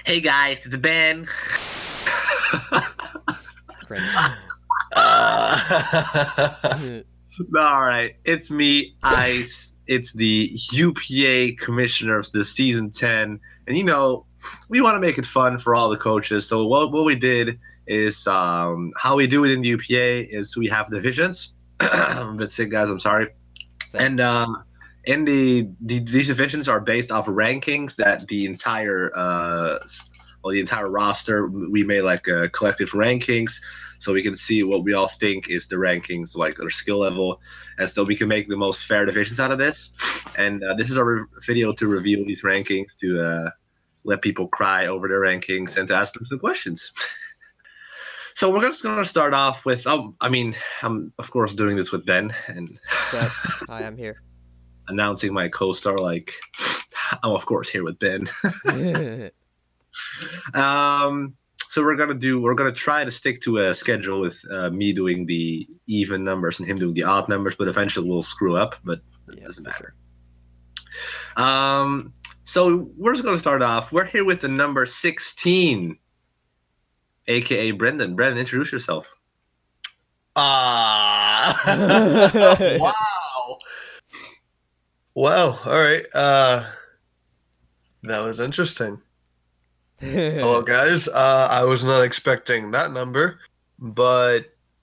Hey guys, it's Ben. Cringe. All right, it's me, Ice. It's the UPA commissioner of the season 10, and we want to make it fun for all the coaches. So what we did is how we do it in the UPA is we have divisions. I'm a bit sick, guys. I'm sorry. Same. And in these divisions are based off rankings that the entire roster, we made like collective rankings so we can see what we all think is the rankings, like their skill level, and so we can make the most fair divisions out of this. And this is our video to review these rankings, to let people cry over their rankings and to ask them some questions. So we're just going to start off with, I'm of course doing this with Ben and What's up? Hi, I'm here. announcing my co-star, like I'm of course here with Ben. So we're gonna try to stick to a schedule with me doing the even numbers and him doing the odd numbers, but eventually we'll screw up, but it doesn't matter. Sure. So we're just gonna start off. We're here with the number 16, aka Brendan. Brendan, introduce yourself. Wow. Wow. All right. That was interesting. Hello, guys. I was not expecting that number, but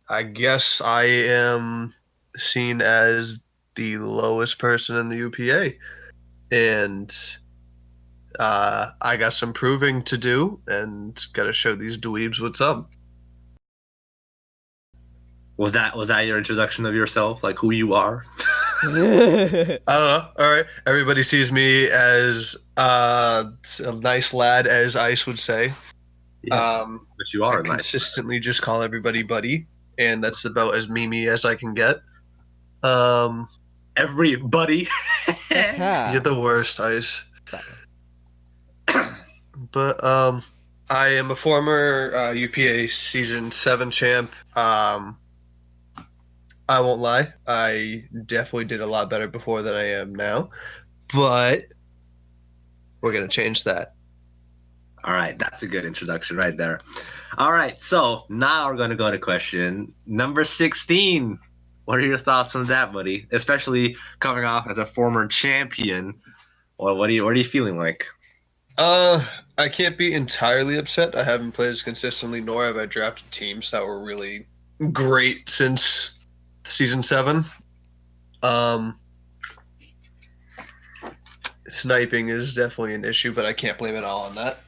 I guess I am seen as the lowest person in the UPA, and I got some proving to do, and got to show these dweebs what's up. Was that your introduction of yourself, like who you are? I don't know. All right. Everybody sees me as a nice lad, as Ice would say. Yes, but you are I consistently just call everybody buddy, and that's about as memey as I can get. Everybody. You're the worst, Ice. But I am a former UPA Season 7 champ. I won't lie, I definitely did a lot better before than I am now, but we're going to change that. All right, that's a good introduction right there. All right, so now we're going to go to question number 16. What are your thoughts on that, buddy? Especially coming off as a former champion. Well, what are you feeling like? I can't be entirely upset. I haven't played as consistently, nor have I drafted teams that were really great since Season 7. Sniping is definitely an issue, but I can't blame it all on that.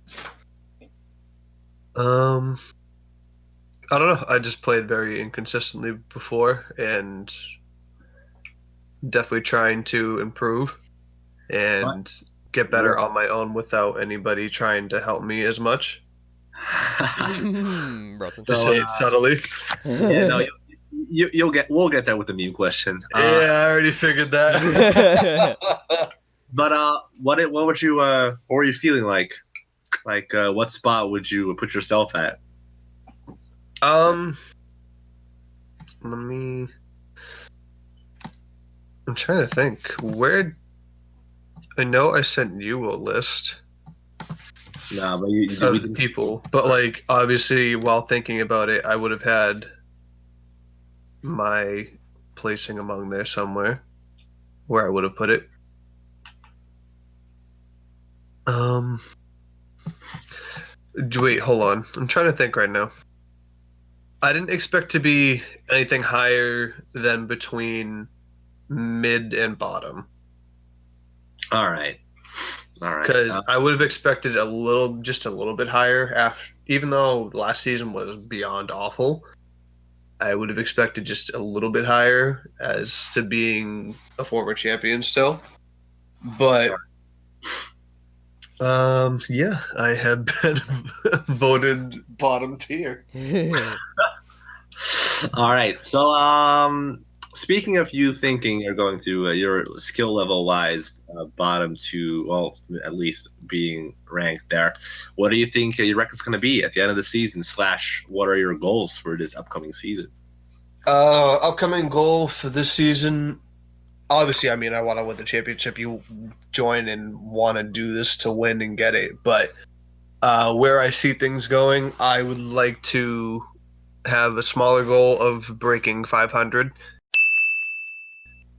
I don't know. I just played very inconsistently before, and definitely trying to improve and get better on my own without anybody trying to help me as much. To say it subtly. Yeah, no, we'll get there with the meme question. Yeah, I already figured that. But what were you feeling like? Like what spot would you put yourself at? I'm trying to think. Where I know I sent you a list. Nah, but of people, but like obviously while thinking about it, I would have had my placing among there somewhere where I would have put it. Wait, hold on. I'm trying to think right now. I didn't expect to be anything higher than between mid and bottom. All right. Because I would have expected just a little bit higher. After, even though last season was beyond awful, I would have expected just a little bit higher as to being a former champion still. But yeah, I have been voted bottom tier. All right. So speaking of you thinking you're going to your skill level wise bottom to, well, at least being ranked there, what do you think your record's going to be at the end of the season? / what are your goals for this upcoming season? Upcoming goal for this season, obviously, I mean, I want to win the championship. You join and want to do this to win and get it, but Where I see things going, I would like to have a smaller goal of breaking 500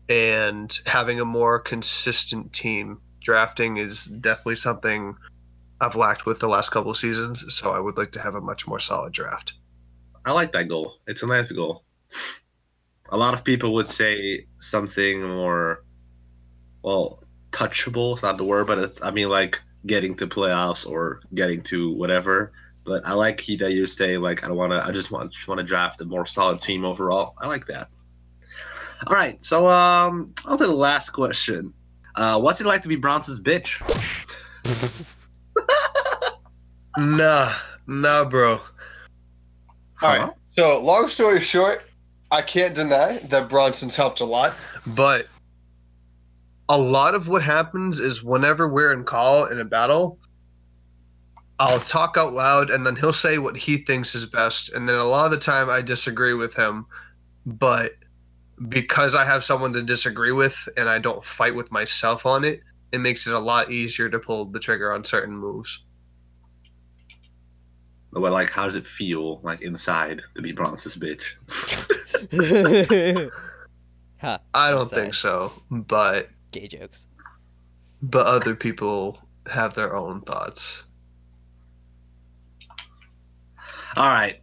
and having a more consistent team. Drafting is definitely something I've lacked with the last couple of seasons, so I would like to have a much more solid draft. I like that goal. It's a nice goal. A lot of people would say something more, well, touchable. It's not the word, but I mean, like getting to playoffs or getting to whatever. But I like that you say like I just want to draft a more solid team overall. I like that. All right, so on to the last question. What's it like to be Bronson's bitch? Nah, bro. Alright, so long story short, I can't deny that Bronson's helped a lot, but a lot of what happens is whenever we're in call in a battle, I'll talk out loud and then he'll say what he thinks is best, and then a lot of the time I disagree with him, but because I have someone to disagree with and I don't fight with myself on it, it makes it a lot easier to pull the trigger on certain moves. But like, how does it feel like inside to be Bronson's bitch? Huh, I don't inside. think so, but Gay jokes. But other people have their own thoughts. All right.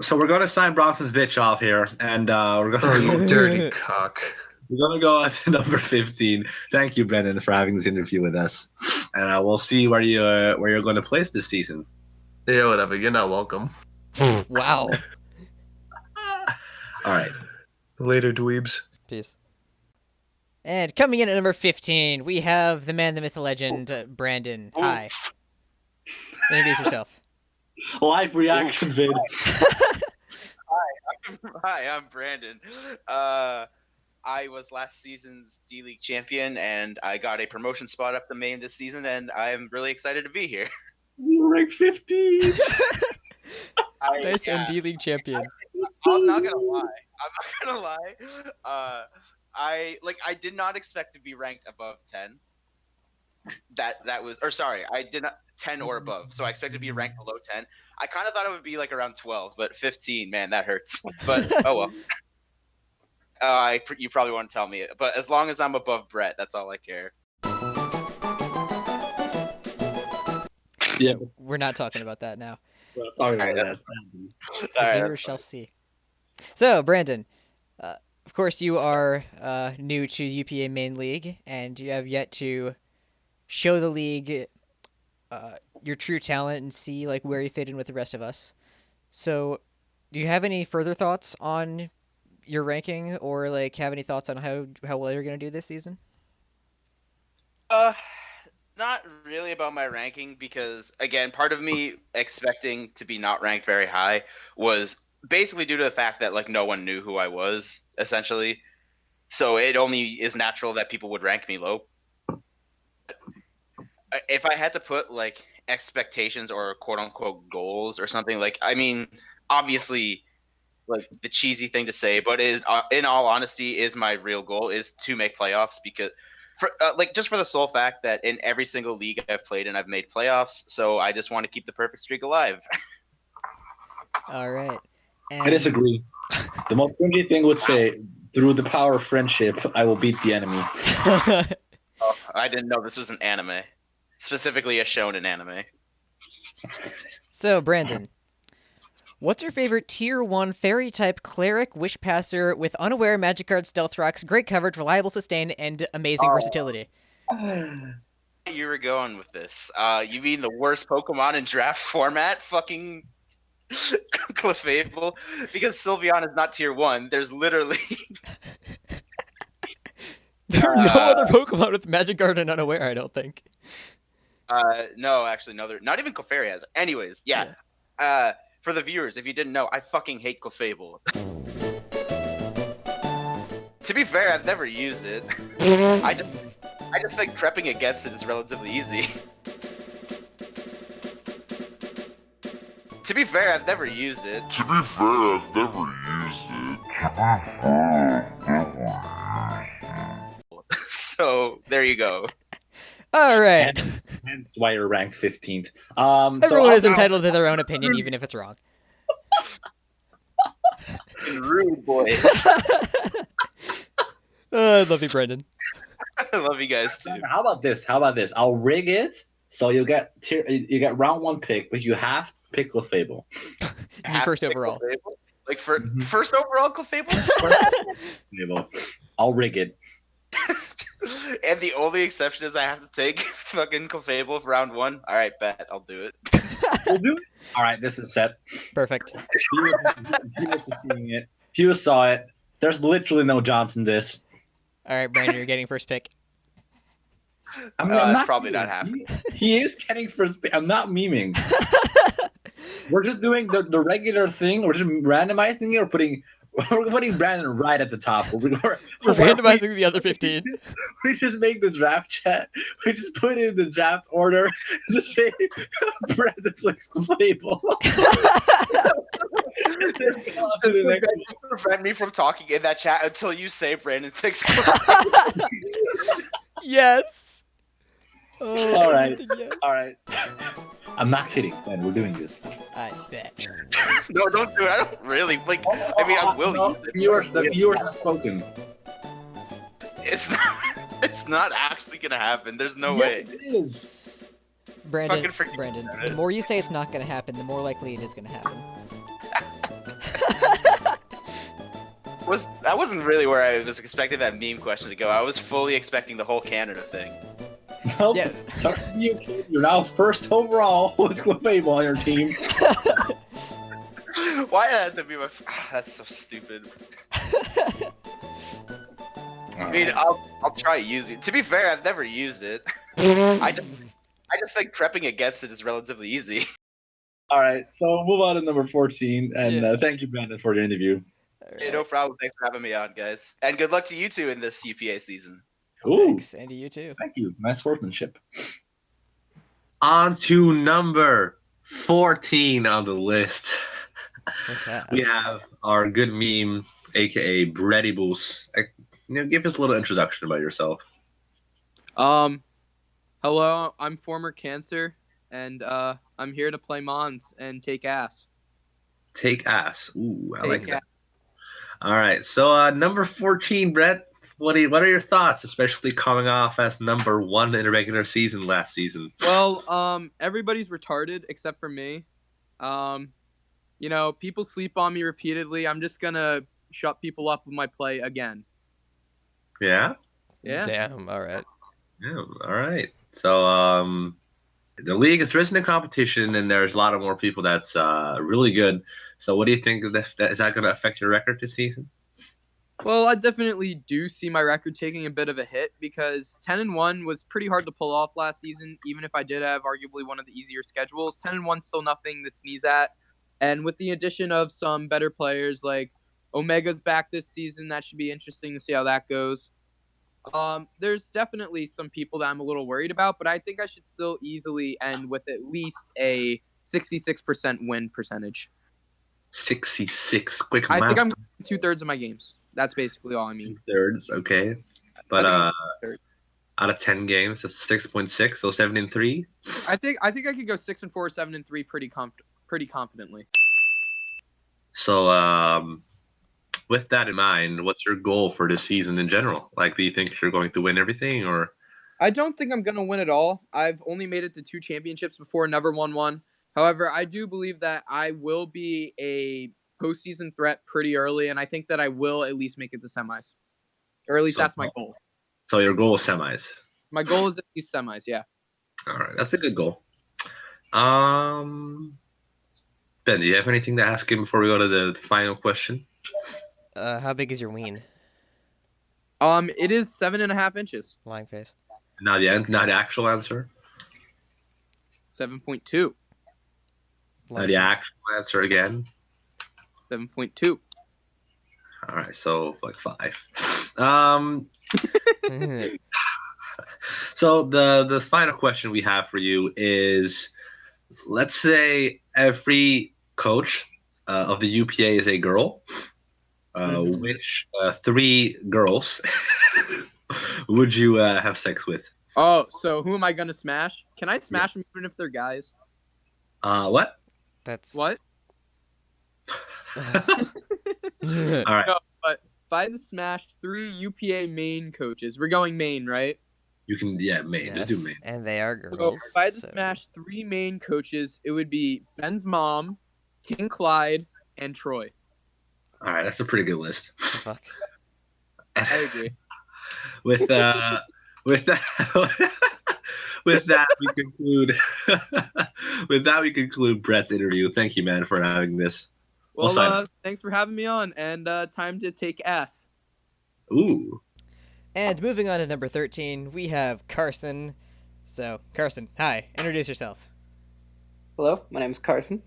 So we're gonna sign Bronson's bitch off here, and we're gonna Oh, you dirty cock. We're gonna go on to number 15. Thank you, Brendan, for having this interview with us, and we'll see where you're going to place this season. Yeah, whatever. You're not welcome. Wow. All right. Later, dweebs. Peace. And coming in at number 15, we have the man, the myth, the legend, Brandon. Hi. Introduce yourself. Live reaction vid. Hi, I'm Brandon. I was last season's D-League champion, and I got a promotion spot up the main this season, and I'm really excited to be here. You're ranked 15. Nice MD League champion. I'm not gonna lie. I did not expect to be ranked above 10. I did not 10 or above. So I expected to be ranked below 10. I kind of thought it would be like around 12, but 15, man, that hurts. But oh well. You probably won't tell me it, but as long as I'm above Brett, that's all I care. Yeah, We're not talking about that now. we're talking about that. The viewers shall see. So, Brandon, of course, you are new to UPA main league, and you have yet to show the league your true talent and see like where you fit in with the rest of us. So, do you have any further thoughts on your ranking, or like have any thoughts on how well you're going to do this season? Not really about my ranking, because again, part of me expecting to be not ranked very high was basically due to the fact that like no one knew who I was, essentially. So it only is natural that people would rank me low. If I had to put like expectations or quote unquote goals or something, like, I mean, obviously like the cheesy thing to say, but is in all honesty is my real goal is to make playoffs, because for just for the sole fact that in every single league I've played in, I've made playoffs, so I just want to keep the perfect streak alive. All right. And... I disagree. The most cringy thing would say, through the power of friendship, I will beat the enemy. I didn't know this was an anime, specifically a shonen anime. So, Brandon, what's your favorite Tier 1 Fairy-type Cleric Wishpasser with unaware magic card stealth rocks, great coverage, reliable sustain, and amazing versatility? You were going with this. You mean the worst Pokemon in draft format? Fucking Clefable? Because Sylveon is not Tier 1. There's literally... There are no other Pokemon with magic card and unaware, I don't think. No, actually, no. Not even Clefairy has. Anyways, yeah. For the viewers, if you didn't know, I fucking hate Clefable. To be fair, I've never used it. I just think prepping against it is relatively easy. To be fair, I've never used it. So, there you go. All right. Hence why you're ranked 15th. Everyone is entitled to their own opinion, even if it's wrong. Rude boys. I love you, Brendan. I love you guys too. How about this? I'll rig it so you get round 1 pick, but you have to pick Clefable. You mean first overall. Clefable? Like first overall Clefable? I'll rig it. And the only exception is I have to take fucking Clefable for round 1. All right, bet I'll do it. We'll do it. All right, this is set. Perfect. He was seeing it. He saw it. There's literally no Johnson this. All right, Brandon, you're getting first pick. That's probably not happening. He is getting first pick. I'm not memeing. We're just doing the regular thing. We're just randomizing it. We're putting Brandon right at the top. We're randomizing the other 15. We just make the draft chat. We just put in the draft order. Just say Brandon plays Clefable. Prevent me from talking in that chat until you say Brandon takes. Yes. Oh, all right. Yes. All right. I'm not kidding, man. We're doing this. I bet. No, don't do it. I don't really like. I mean, I will use it. The viewers have spoken. It's not actually gonna happen. There's no way. Yes, it is. Brandon, the more you say it's not gonna happen, the more likely it is gonna happen. That wasn't really where I was expecting that meme question to go. I was fully expecting the whole Canada thing. Nope. Yeah. Sorry to be a kid. You're now first overall with Clefable on your team. Why had to be my? That's so stupid. I mean, I'll try using it. To be fair, I've never used it. I just think prepping against it is relatively easy. All right, so move on to number 14, and thank you, Brandon, for the interview. Hey, no problem. Thanks for having me on, guys. And good luck to you two in this UPA season. Ooh, thanks, and to you too. Thank you. Nice workmanship. On to number 14 on the list. Okay. We have our good meme, aka Breddy Boos. Give us a little introduction about yourself. Hello, I'm former Cancer, and I'm here to play Mons and take ass. Take ass. Ooh, I like that. Ass. All right, so number 14, Brett. What are your thoughts, especially coming off as number 1 in a regular season last season? Well, everybody's retarded except for me. People sleep on me repeatedly. I'm just gonna shut people up with my play again. Yeah? Yeah. Damn, all right. Yeah, all right. So, the league has risen in competition, and there's a lot of more people that's really good. So what do you think of this? Is that going to affect your record this season? Well, I definitely do see my record taking a bit of a hit because 10-1 was pretty hard to pull off last season, even if I did have arguably one of the easier schedules. 10-1 still nothing to sneeze at. And with the addition of some better players like Omega's back this season, that should be interesting to see how that goes. There's definitely some people that I'm a little worried about, but I think I should still easily end with at least a 66% win percentage. 66. Quick I math. think I'm 2/3 of my games. That's basically all I mean. 2/3, okay. But out of 10 games, that's 6.6, so 7-3. I think I could go 6-4, 7-3 pretty confidently. So, with that in mind, what's your goal for this season in general? Like, do you think you're going to win everything, or? I don't think I'm going to win it all. I've only made it to 2 championships before, never won one. However, I do believe that I will be a postseason threat pretty early, and I think that I will at least make it to semis. Or at least that's my goal. So your goal is semis? My goal is at least semis, yeah. All right, that's a good goal. Ben, do you have anything to ask him before we go to the final question? How big is your ween? It is 7.5 inches. Lying face. Not the actual answer. 7.2. Not the actual answer again. 7.2. All right, so like 5. So the final question we have for you is, let's say every coach of the UPA is a girl. Which 3 girls would you have sex with? Oh, so who am I gonna smash? Can I smash them even if they're guys? What? That's What? All right. No, but if I had to smash 3 UPA main coaches, we're going main, right? You can, Maine. Just do Yes, Maine. and they are So girls. if I had to so- smash 3 main coaches, it would be Ben's mom, King Clyde, and Troy. All right, that's a pretty good list. The fuck. I agree. with that with that we conclude Brett's interview. Thank you, man, for having this. Well, thanks for having me on, and time to take ass. Ooh. And moving on to number 13, we have Carson. So, Carson, hi. Introduce yourself. Hello, my name is Carson.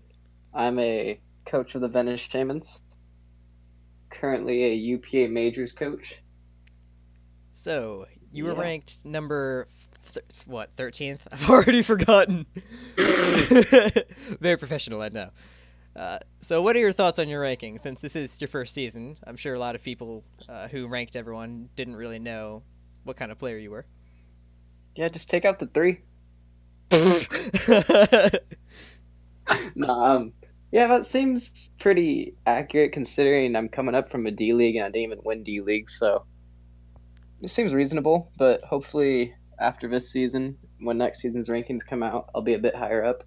I'm a coach of the Venice Shamans. Currently a UPA Majors coach. So, you were Yeah. ranked number 13th? I've already forgotten. Very professional, I know. So, what are your thoughts on your ranking? Since this is your first season, I'm sure a lot of people who ranked everyone didn't really know what kind of player you were. Yeah, just take out the 3. Yeah, that seems pretty accurate considering I'm coming up from a D League and I didn't even win D League, so it seems reasonable, but hopefully after this season, when next season's rankings come out, I'll be a bit higher up.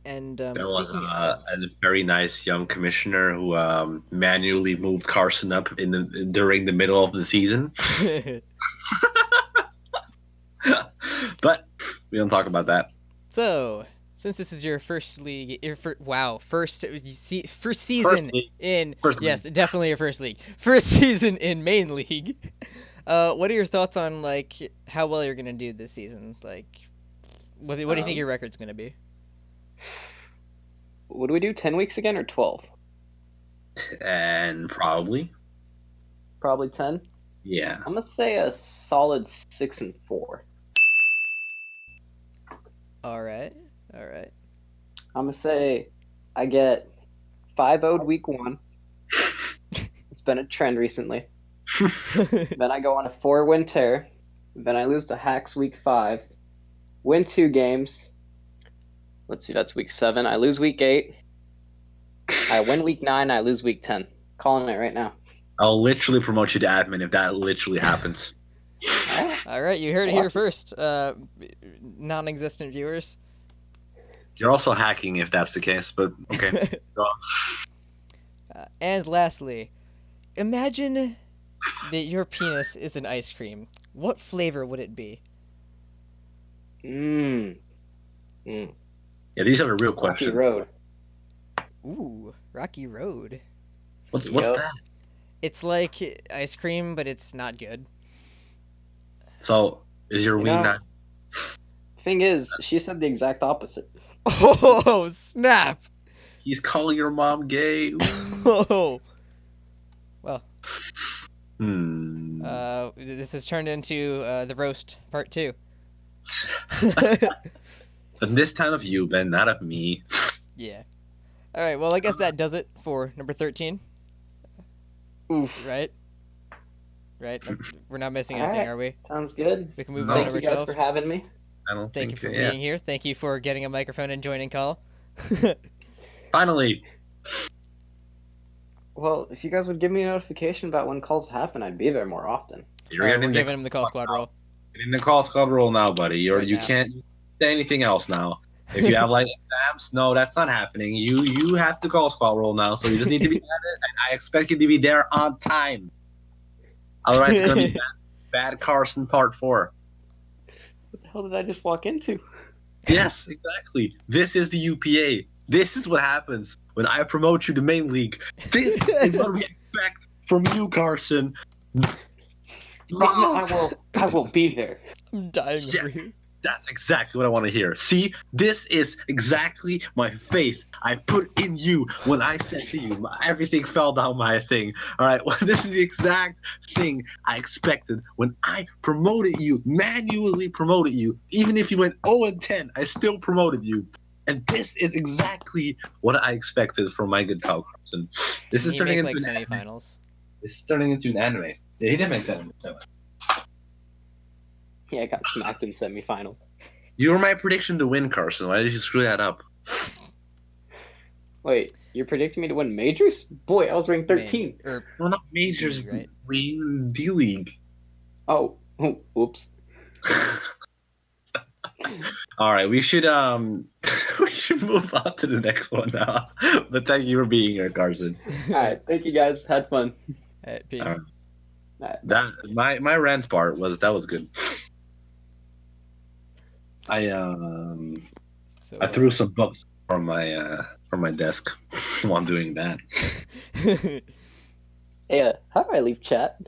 And There was speaking a very nice young commissioner who manually moved Carson up during the middle of the season. But we don't talk about that. So, since this is your first league, first season First in First yes, definitely your first league, first season in main league. What are your thoughts on like how well you're gonna do this season? Like, what do you think your record's gonna be? What do we do, 10 weeks again or 12? And probably. Probably 10. Yeah. I'm going to say a solid 6-4. All right. I'm going to say I get 5-0'd week 1. It's been a trend recently. Then I go on a 4-win tear. Then I lose to Hacks week 5. Win 2 games. Let's see, that's week 7. I lose week 8. I win week 9. I lose week 10. Calling it right now. I'll literally promote you to admin if that literally happens. All right, you heard it here first, non-existent viewers. You're also hacking if that's the case, but okay. Go on. And lastly, imagine that your penis is an ice cream. What flavor would it be? Yeah, these are the real Rocky questions. Road. Ooh, Rocky Road. What's Yep. that? It's like ice cream, but it's not good. So, is your You wing know- not? Thing is, she said the exact opposite. Oh, snap! He's calling your mom gay. Ooh. Oh. This has turned into the roast part 2. But this time of you, Ben, not of me. Yeah. All right. Well, I guess that does it for number 13. Oof. Right. We're not missing All anything, right. are we? Sounds good. We can move No. on to Thank number you guys 12. for having me. I don't Thank you think. for being here. Thank you for getting a microphone and joining call. Finally. Well, if you guys would give me a notification about when calls happen, I'd be there more often. You're We're getting giving him the call squad roll. in the call squad roll now, buddy. Right You now. can't say anything else now. If you have like exams, no, that's not happening. You have to call squad roll now, so you just need to be at it, and I expect you to be there on time. Otherwise, it's gonna be bad Carson Part 4. What the hell did I just walk into? Yes, exactly. This is the UPA. This is what happens when I promote you to main league. This is what we expect from you, Carson. I will be there. I'm dying Yeah. over here. That's exactly what I want to hear. See, this is exactly my faith I put in you when I said to you, everything fell down my thing. All right, well, this is the exact thing I expected when I promoted you, manually promoted you. Even if you went 0-10, I still promoted you. And this is exactly what I expected from my good pal Carson. This is He turning make into like an anime. semifinals. This is turning into an anime. Yeah, he did make sense. Yeah, I got smacked in semifinals. You were my prediction to win, Carson. Why did you screw that up? Wait, you're predicting me to win majors? Boy, I was ranked 13. Well, not majors, right? We D League. Oh, oops. All right, we should we should move on to the next one now. But thank you for being here, Carson. All right, thank you guys. Had fun. All right, peace. All right. That my rant part was good. I threw some books from my desk while doing that. Hey, how do I leave chat?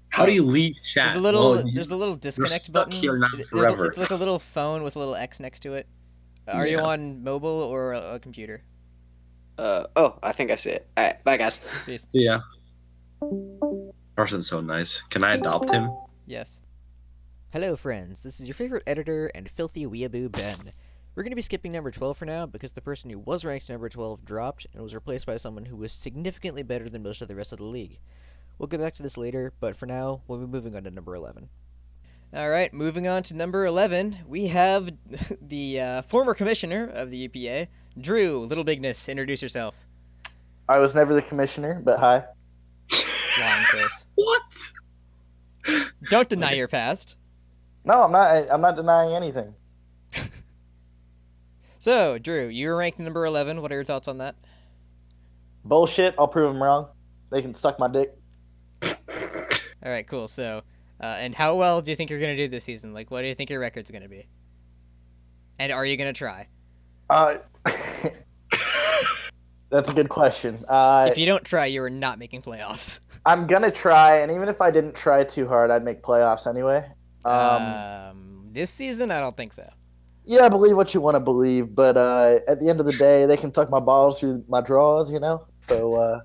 How do you leave chat? There's a little disconnect button. Here now forever. It's like a little phone with a little X next to it. Are you on mobile or a computer? I think I see it. All right, bye guys. Peace. See ya. Carson's so nice. Can I adopt him? Yes. Hello, friends. This is your favorite editor and filthy weeaboo, Ben. We're going to be skipping number 12 for now because the person who was ranked number 12 dropped and was replaced by someone who was significantly better than most of the rest of the league. We'll get back to this later, but for now, we'll be moving on to number 11. All right, moving on to number 11, we have the former commissioner of the UPA, Drew, Little Bigness. Introduce yourself. I was never the commissioner, but hi. Lying face. What? Don't deny your past. No, I'm not. I'm not denying anything. So, Drew, you were ranked number 11. What are your thoughts on that? Bullshit. I'll prove them wrong. They can suck my dick. All right, cool. So, and how well do you think you're going to do this season? Like, what do you think your record's going to be? And are you going to try? That's a good question. If you don't try, you are not making playoffs. I'm going to try, and even if I didn't try too hard, I'd make playoffs anyway. This season, I don't think so. Yeah, believe what you want to believe, but at the end of the day, they can tuck my balls through my drawers, you know? So,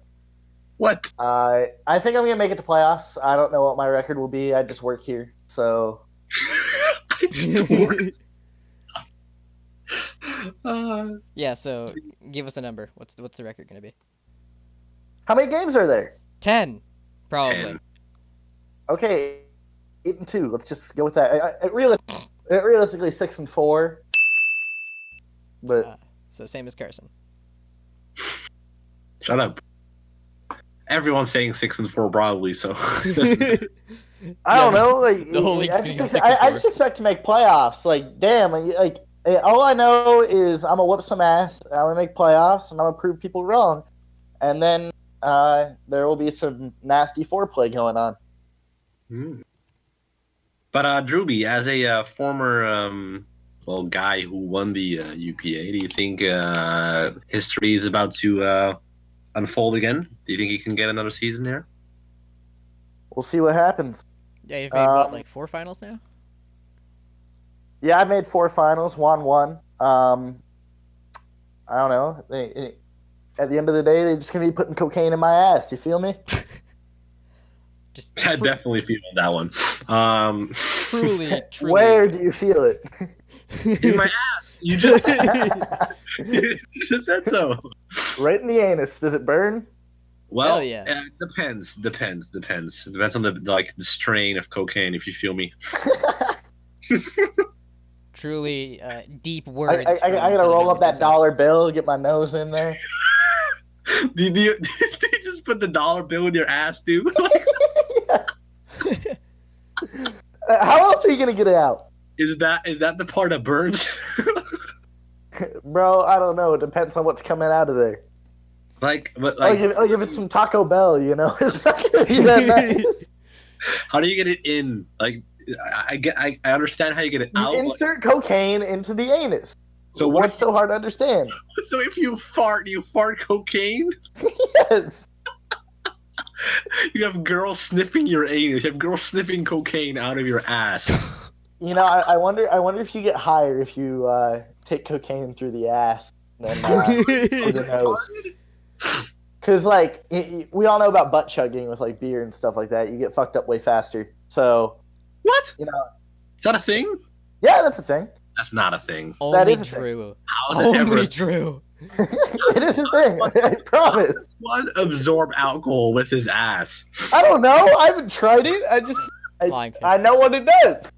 What? I think I'm going to make it to playoffs. I don't know what my record will be. I just work here, so... I just work. Yeah, so give us a number. What's the record going to be? How many games are there? 10, probably. 10. Okay, 8-2. Let's just go with that. Realistically, 6-4. But So same as Carson. Shut up. Everyone's saying 6-4 probably, so. I don't know. Like, the whole league's I gonna just, go I 6-4. just expect to make playoffs. Like, damn. Like, all I know is I'm gonna whoop some ass. I'm gonna make playoffs, and I'm gonna prove people wrong. And then there will be some nasty foreplay going on. But Drewby, as a former guy who won the UPA, do you think history is about to unfold again? Do you think he can get another season here? We'll see what happens. Yeah, you've made, what, like 4 finals now? Yeah, I made 4 finals, won 1. I don't know. At the end of the day, they're just going to be putting cocaine in my ass. You feel me? I definitely feel that one. Truly. Where do you feel it? In my ass. You just, you just said so. Right in the anus. Does it burn? Well, Hell yeah. Depends. Depends on the strain of cocaine, if you feel me. Truly deep words. I gotta roll up that dollar bill, get my nose in there. Do you just put the dollar bill in your ass, dude? Yes. How else are you gonna get it out? Is that the part that burns? Bro, I don't know. It depends on what's coming out of there. I'll give it some Taco Bell, you know. It's not gonna be that nice. How do you get it in? Like, I understand how you get it out. You insert cocaine into the anus. So what's so hard to understand? So if you fart cocaine? Yes. You have girls sniffing your anus. You have girls sniffing cocaine out of your ass. You know, I wonder if you get higher if you take cocaine through the ass than through the nose. Because, like, we all know about butt chugging with, like, beer and stuff like that. You get fucked up way faster. So, what? You know, is that a thing? Yeah, that's a thing. That's not a thing. Only Drew. Only Drew. It is a thing. I promise. One absorb alcohol with his ass. I don't know. I haven't tried it. I know what it does.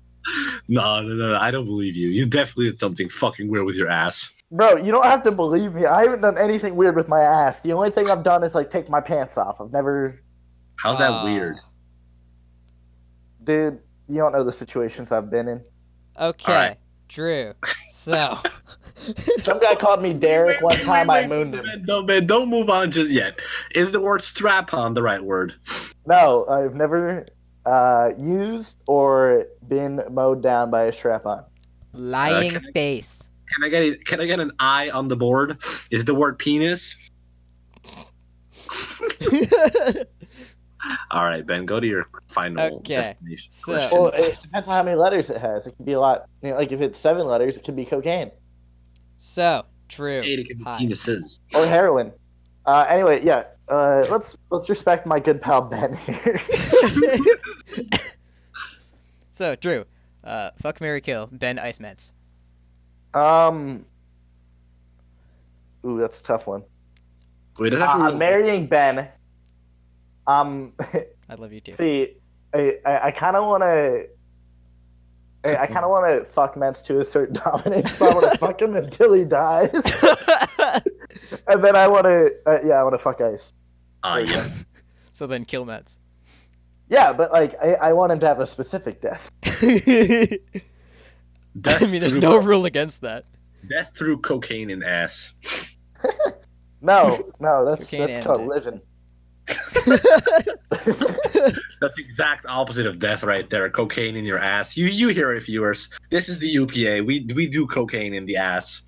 No, I don't believe you. You definitely did something fucking weird with your ass. Bro, you don't have to believe me. I haven't done anything weird with my ass. The only thing I've done is like take my pants off. I've never. How's that weird? Dude, you don't know the situations I've been in. Okay, right. Drew. So. Some guy called me Derek one time. I mooned him. Man, don't move on just yet. Is the word strap-on the right word? No, I've never used or been mowed down by a strap-on. Lying face. Can I get an I on the board? Is the word penis? All right, Ben, go to your final destination. So, well, it depends on how many letters it has. It can be a lot. You know, like if it's 7 letters, it could be cocaine. So, Drew. 8 it could be penises. Or heroin. Anyway, yeah. Let's respect my good pal Ben here. So, Drew. Fuck, marry, kill. Ben Icemans. Ooh, that's a tough one. Wait, I'm marrying Ben. I love you too. See, I kind of want to. I kind of want to fuck Mets to a certain dominance. So I want to fuck him until he dies, and then I want to. I want to fuck Ice. Yeah. So then kill Mets. Yeah, but like I want him to have a specific death. I mean, there's no rule against that. Death through cocaine in ass. No, that's called living. That's the exact opposite of death right there. Cocaine in your ass. You hear it, viewers. This is the UPA. We do cocaine in the ass.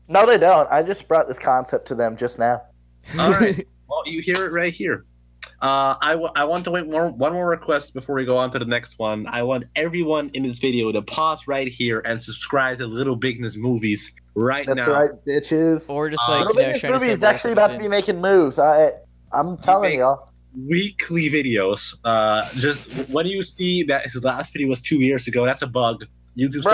No, they don't. I just brought this concept to them just now. All right. Well, you hear it right here. I want to wait one more request before we go on to the next one. I want everyone in this video to pause right here and subscribe to Little Bigness Movies now. That's right, bitches. Or just like, Little Bigness Movies is actually about to be making moves. I'm telling y'all. Weekly videos. Just when you see that his last video was 2 years ago, that's a bug. YouTube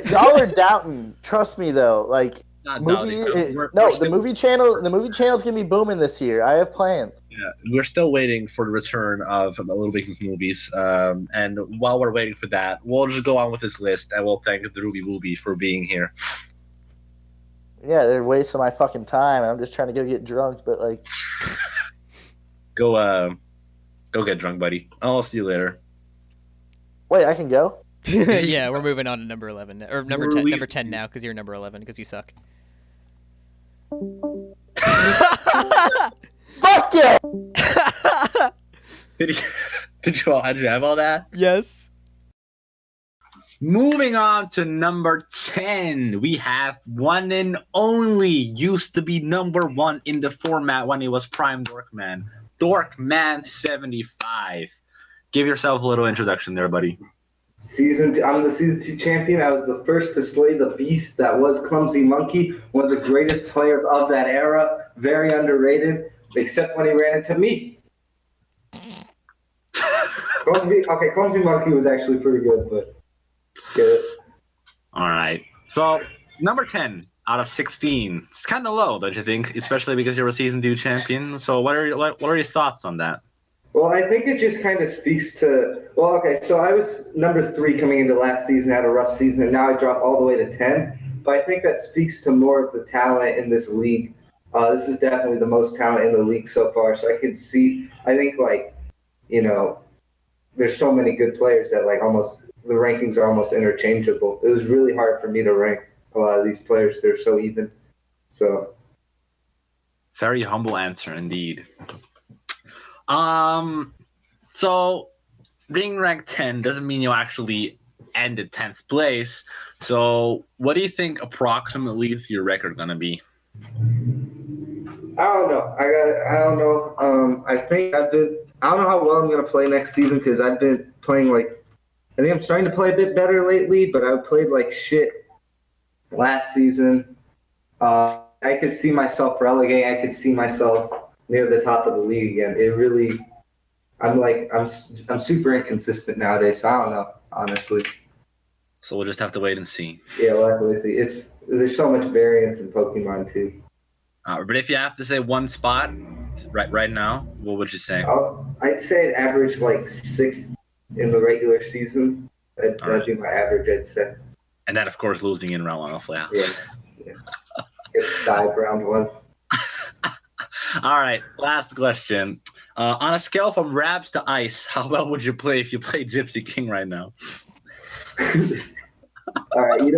y'all are doubting. Trust me though. Like the movie channel's gonna be booming this year. I have plans. Yeah, we're still waiting for the return of Little Bigness Movies. And while we're waiting for that, we'll just go on with this list and we'll thank the Ruby Wooby for being here. Yeah, they're wasting my fucking time. I'm just trying to go get drunk, but like. Go get drunk, buddy. I'll see you later. Wait, I can go? Yeah, we're moving on to number 11 or number 10. Number 10 now because you're number 11 because you suck. Fuck yeah! Did you have all that? Yes. Moving on to number 10, we have one and only used to be number 1 in the format when he was Prime Dorkman. Dorkman75. Give yourself a little introduction there, buddy. I'm the season 2 champion. I was the first to slay the beast that was Clumsy Monkey, one of the greatest players of that era. Very underrated, except when he ran into me. Clumsy Monkey was actually pretty good, but get it. All right. So number 10 out of 16. It's kind of low, don't you think? Especially because you're a season 2 champion. So what are your thoughts on that? Well, I think it just kind of speaks to. Well, okay, so I was number 3 coming into last season, had a rough season, and now I dropped all the way to 10. But I think that speaks to more of the talent in this league. This is definitely the most talent in the league so far. So I can see. I think there's so many good players that the rankings are almost interchangeable. It was really hard for me to rank a lot of these players. They're so even. So. Very humble answer indeed. So being ranked 10 doesn't mean you actually ended 10th place. So what do you think approximately is your record gonna be? I don't know. I don't know. I think I don't know how well I'm gonna play next season because I've been playing I think I'm starting to play a bit better lately, but I played like shit last season. I could see myself relegating. I could see myself near the top of the league again. It really, I'm super inconsistent nowadays. So I don't know, honestly. So we'll just have to wait and see. Yeah, we'll have to see. There's so much variance in Pokemon too. But if you have to say one spot right now, what would you say? I'd say an average 6th in the regular season. That'd be my average, I'd say. And then, of course, losing in round one of playoffs. Yeah. Get Skype round one. All right, last question. On a scale from Rabs to Ice, how well would you play if you played Gypsy King right now? All right, here's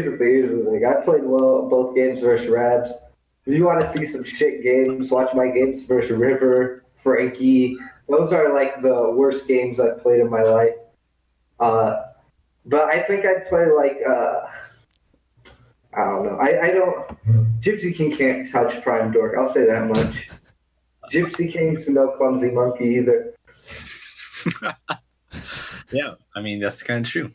the thing. I played well both games versus Rabs. If you want to see some shit games, watch my games versus River, Frankie. Those are like the worst games I've played in my life. But I think I'd play like I don't know. I don't. Gypsy King can't touch Prime Dork. I'll say that much. Gypsy King's no clumsy monkey either. Yeah, I mean that's kind of true.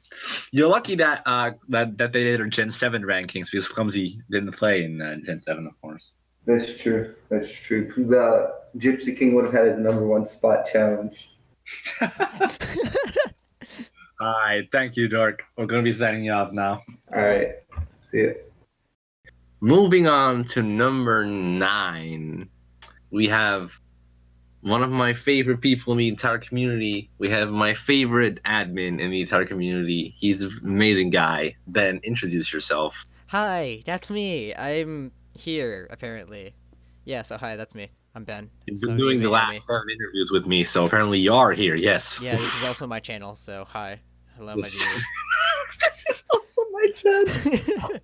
You're lucky that that they did their Gen 7 rankings because Clumsy didn't play in Gen 7, of course. That's true. The Gypsy King would have had his #1 spot challenge. All right, thank you, Dork. We're gonna be signing you off now. All right, see ya. Moving on to number 9, we have one of my favorite people in the entire community. We have my favorite admin in the entire community. He's an amazing guy. Ben, introduce yourself. Hi, that's me. I'm here, apparently. Yeah, so hi, that's me. I'm Ben. You've been doing the last 7 interviews with me, so apparently you are here, yes. Yeah, this is also my channel, so hi. Hello, my viewers. This is also my channel.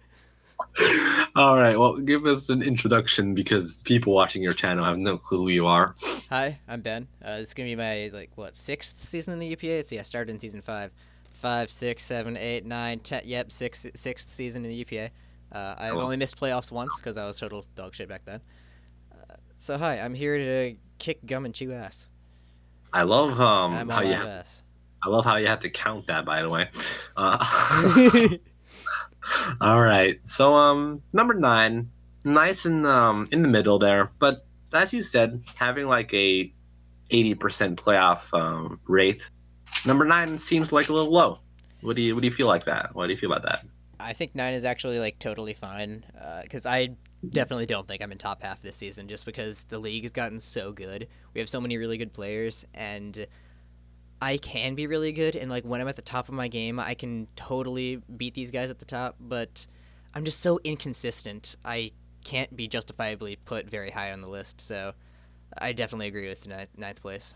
All right, well, give us an introduction because people watching your channel have no clue who you are. Hi, I'm Ben. This is gonna be my 6th season in the UPA. I started in season 5, 5, 6, 7, 8, 9, 10. Yep, sixth season in the UPA. I've only missed playoffs once because I was total dog shit back then. So hi, I'm here to kick gum and chew ass. I love how you. I love how you have to count that, by the way. All right, so number 9, nice and in the middle there, but as you said, having like a 80% playoff rate, number 9 seems like a little low. What do you feel like that? What do you feel about that? I think 9 is actually totally fine, because I definitely don't think I'm in top half this season, just because the league has gotten so good. We have so many really good players, and I can be really good, and when I'm at the top of my game, I can totally beat these guys at the top, but I'm just so inconsistent. I can't be justifiably put very high on the list, so I definitely agree with ninth place.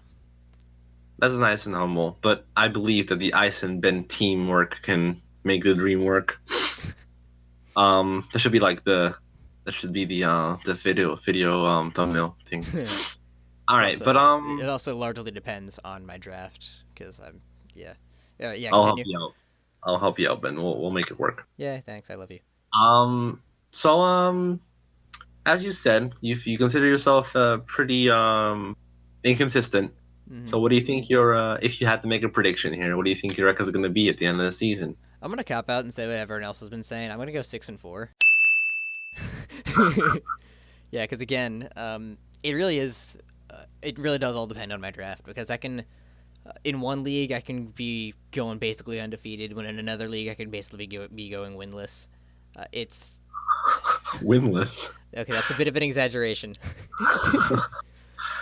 That's nice and humble, but I believe that the Ice and Ben teamwork can make the dream work. That should be the video thumbnail thing. All right, also, but it also largely depends on my draft because I'm yeah. I'll help you out. I'll help you out, Ben. We'll make it work. Yeah, thanks. I love you. So as you said, you consider yourself pretty inconsistent. Mm-hmm. So what do you think if you had to make a prediction here, what do you think your record's going to be at the end of the season? I'm gonna cop out and say what everyone else has been saying. I'm gonna go 6-4. Yeah, because again, it really is. It really does all depend on my draft because I can, in one league, I can be going basically undefeated. When in another league, I can basically be going winless. It's winless. Okay, that's a bit of an exaggeration.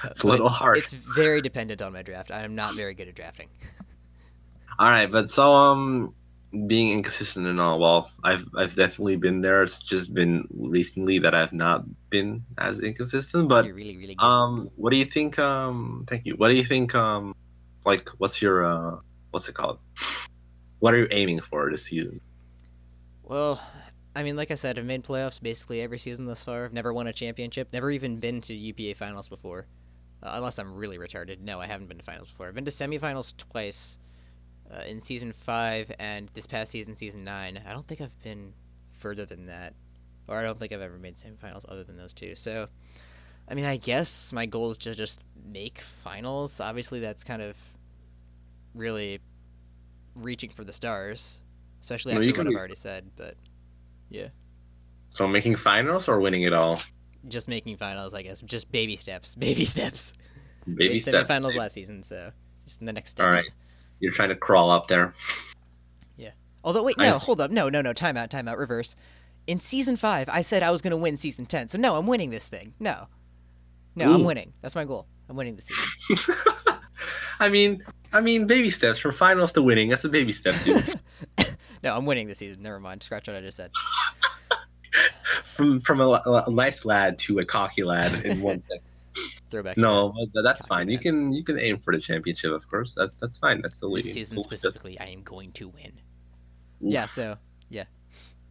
It's a little hard. It's very dependent on my draft. I am not very good at drafting. All right, but so being inconsistent and all, well, I've definitely been there. It's just been recently that I've not been as inconsistent. But you're really, really good. What do you think? Thank you. What do you think? What's your what's it called? What are you aiming for this season? Well, I mean, like I said, I've made playoffs basically every season thus far. I've never won a championship. Never even been to UPA finals before, unless I'm really retarded. No, I haven't been to finals before. I've been to semifinals twice. In season 5 and this past season, season 9. I don't think I've been further than that, or I don't think I've ever made semifinals other than those two. So, I mean, I guess my goal is to just make finals. Obviously, that's kind of really reaching for the stars, especially after what I've already said. But yeah. So making finals or winning it all? Just making finals, I guess. Just baby steps. Baby steps. Baby steps. Semifinals last season, so just in the next step. All right. You're trying to crawl up there. Yeah. Although, wait, no, hold up. No. Time out, reverse. In Season 5, I said I was going to win Season 10. So, no, I'm winning this thing. No, I'm winning. That's my goal. I'm winning this season. I mean, baby steps from finals to winning. That's a baby step, dude. No, I'm winning this season. Never mind. Scratch what I just said. From a nice lad to a cocky lad in 1 second. Throwback. No, but that's cocky fine. lad. You can aim for the championship, of course. That's fine. That's the league. This season specifically, I am going to win. Oof. Yeah. So yeah.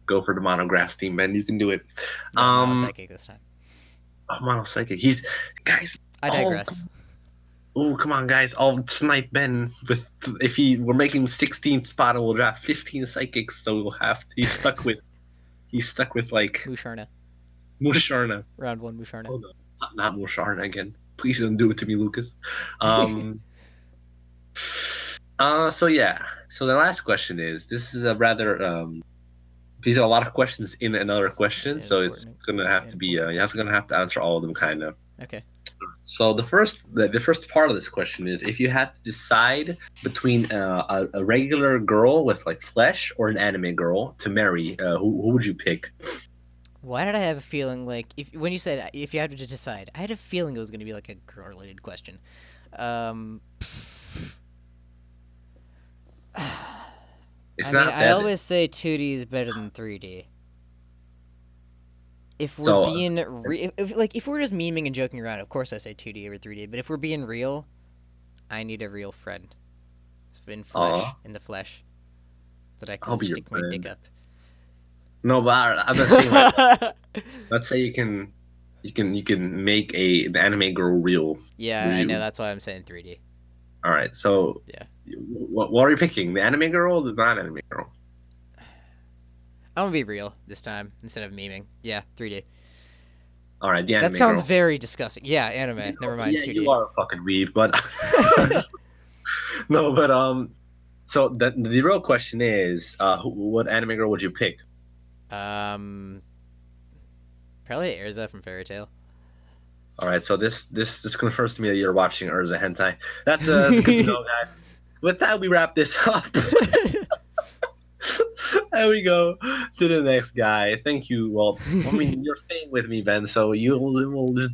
Go for the monographs team, man. You can do it. No, mono-psychic this time. Mono-psychic. Guys. I digress. Oh, come on, guys! I'll snipe Ben with we're making 16th spot, and we'll draft 15 psychics. So we'll have he's stuck with like Musharna. Round 1 Musharna. Oh, no. Not Musharna again. Please don't do it to me, Lucas. So yeah. So the last question is. This is a rather these are a lot of questions in another question, so it's gonna have to be you're gonna have to answer all of them, kind of. Okay. So the first part of this question is, if you had to decide between a regular girl with like flesh or an anime girl to marry, who would you pick? Why did I have a feeling like when you said if you had to decide, I had a feeling it was going to be like a girl-related question. I always say 2D is better than 3D. If we're being if we're just memeing and joking around, of course I say 2D over 3D. But if we're being real, I need a real friend, in the flesh, that I can stick my dick up. No, but I'm not saying like, let's say you can make an anime girl real. Yeah, I know. That's why I'm saying 3D. All right, so yeah, what are you picking? The anime girl or the non-anime girl? I'm gonna be real this time instead of memeing. Yeah, 3D. All right, the anime That sounds girl. very disgusting. Yeah, anime. Never mind. Yeah, 2D. you are a fucking weeb, but no, but so the real question is, what anime girl would you pick? Probably Erza from Fairy Tail. All right, so this confirms to me that you're watching Urza hentai. That's good to know, guys. With that, we wrap this up. And we go to the next guy. Thank you. Well, I mean, you're staying with me, Ben, so you will just...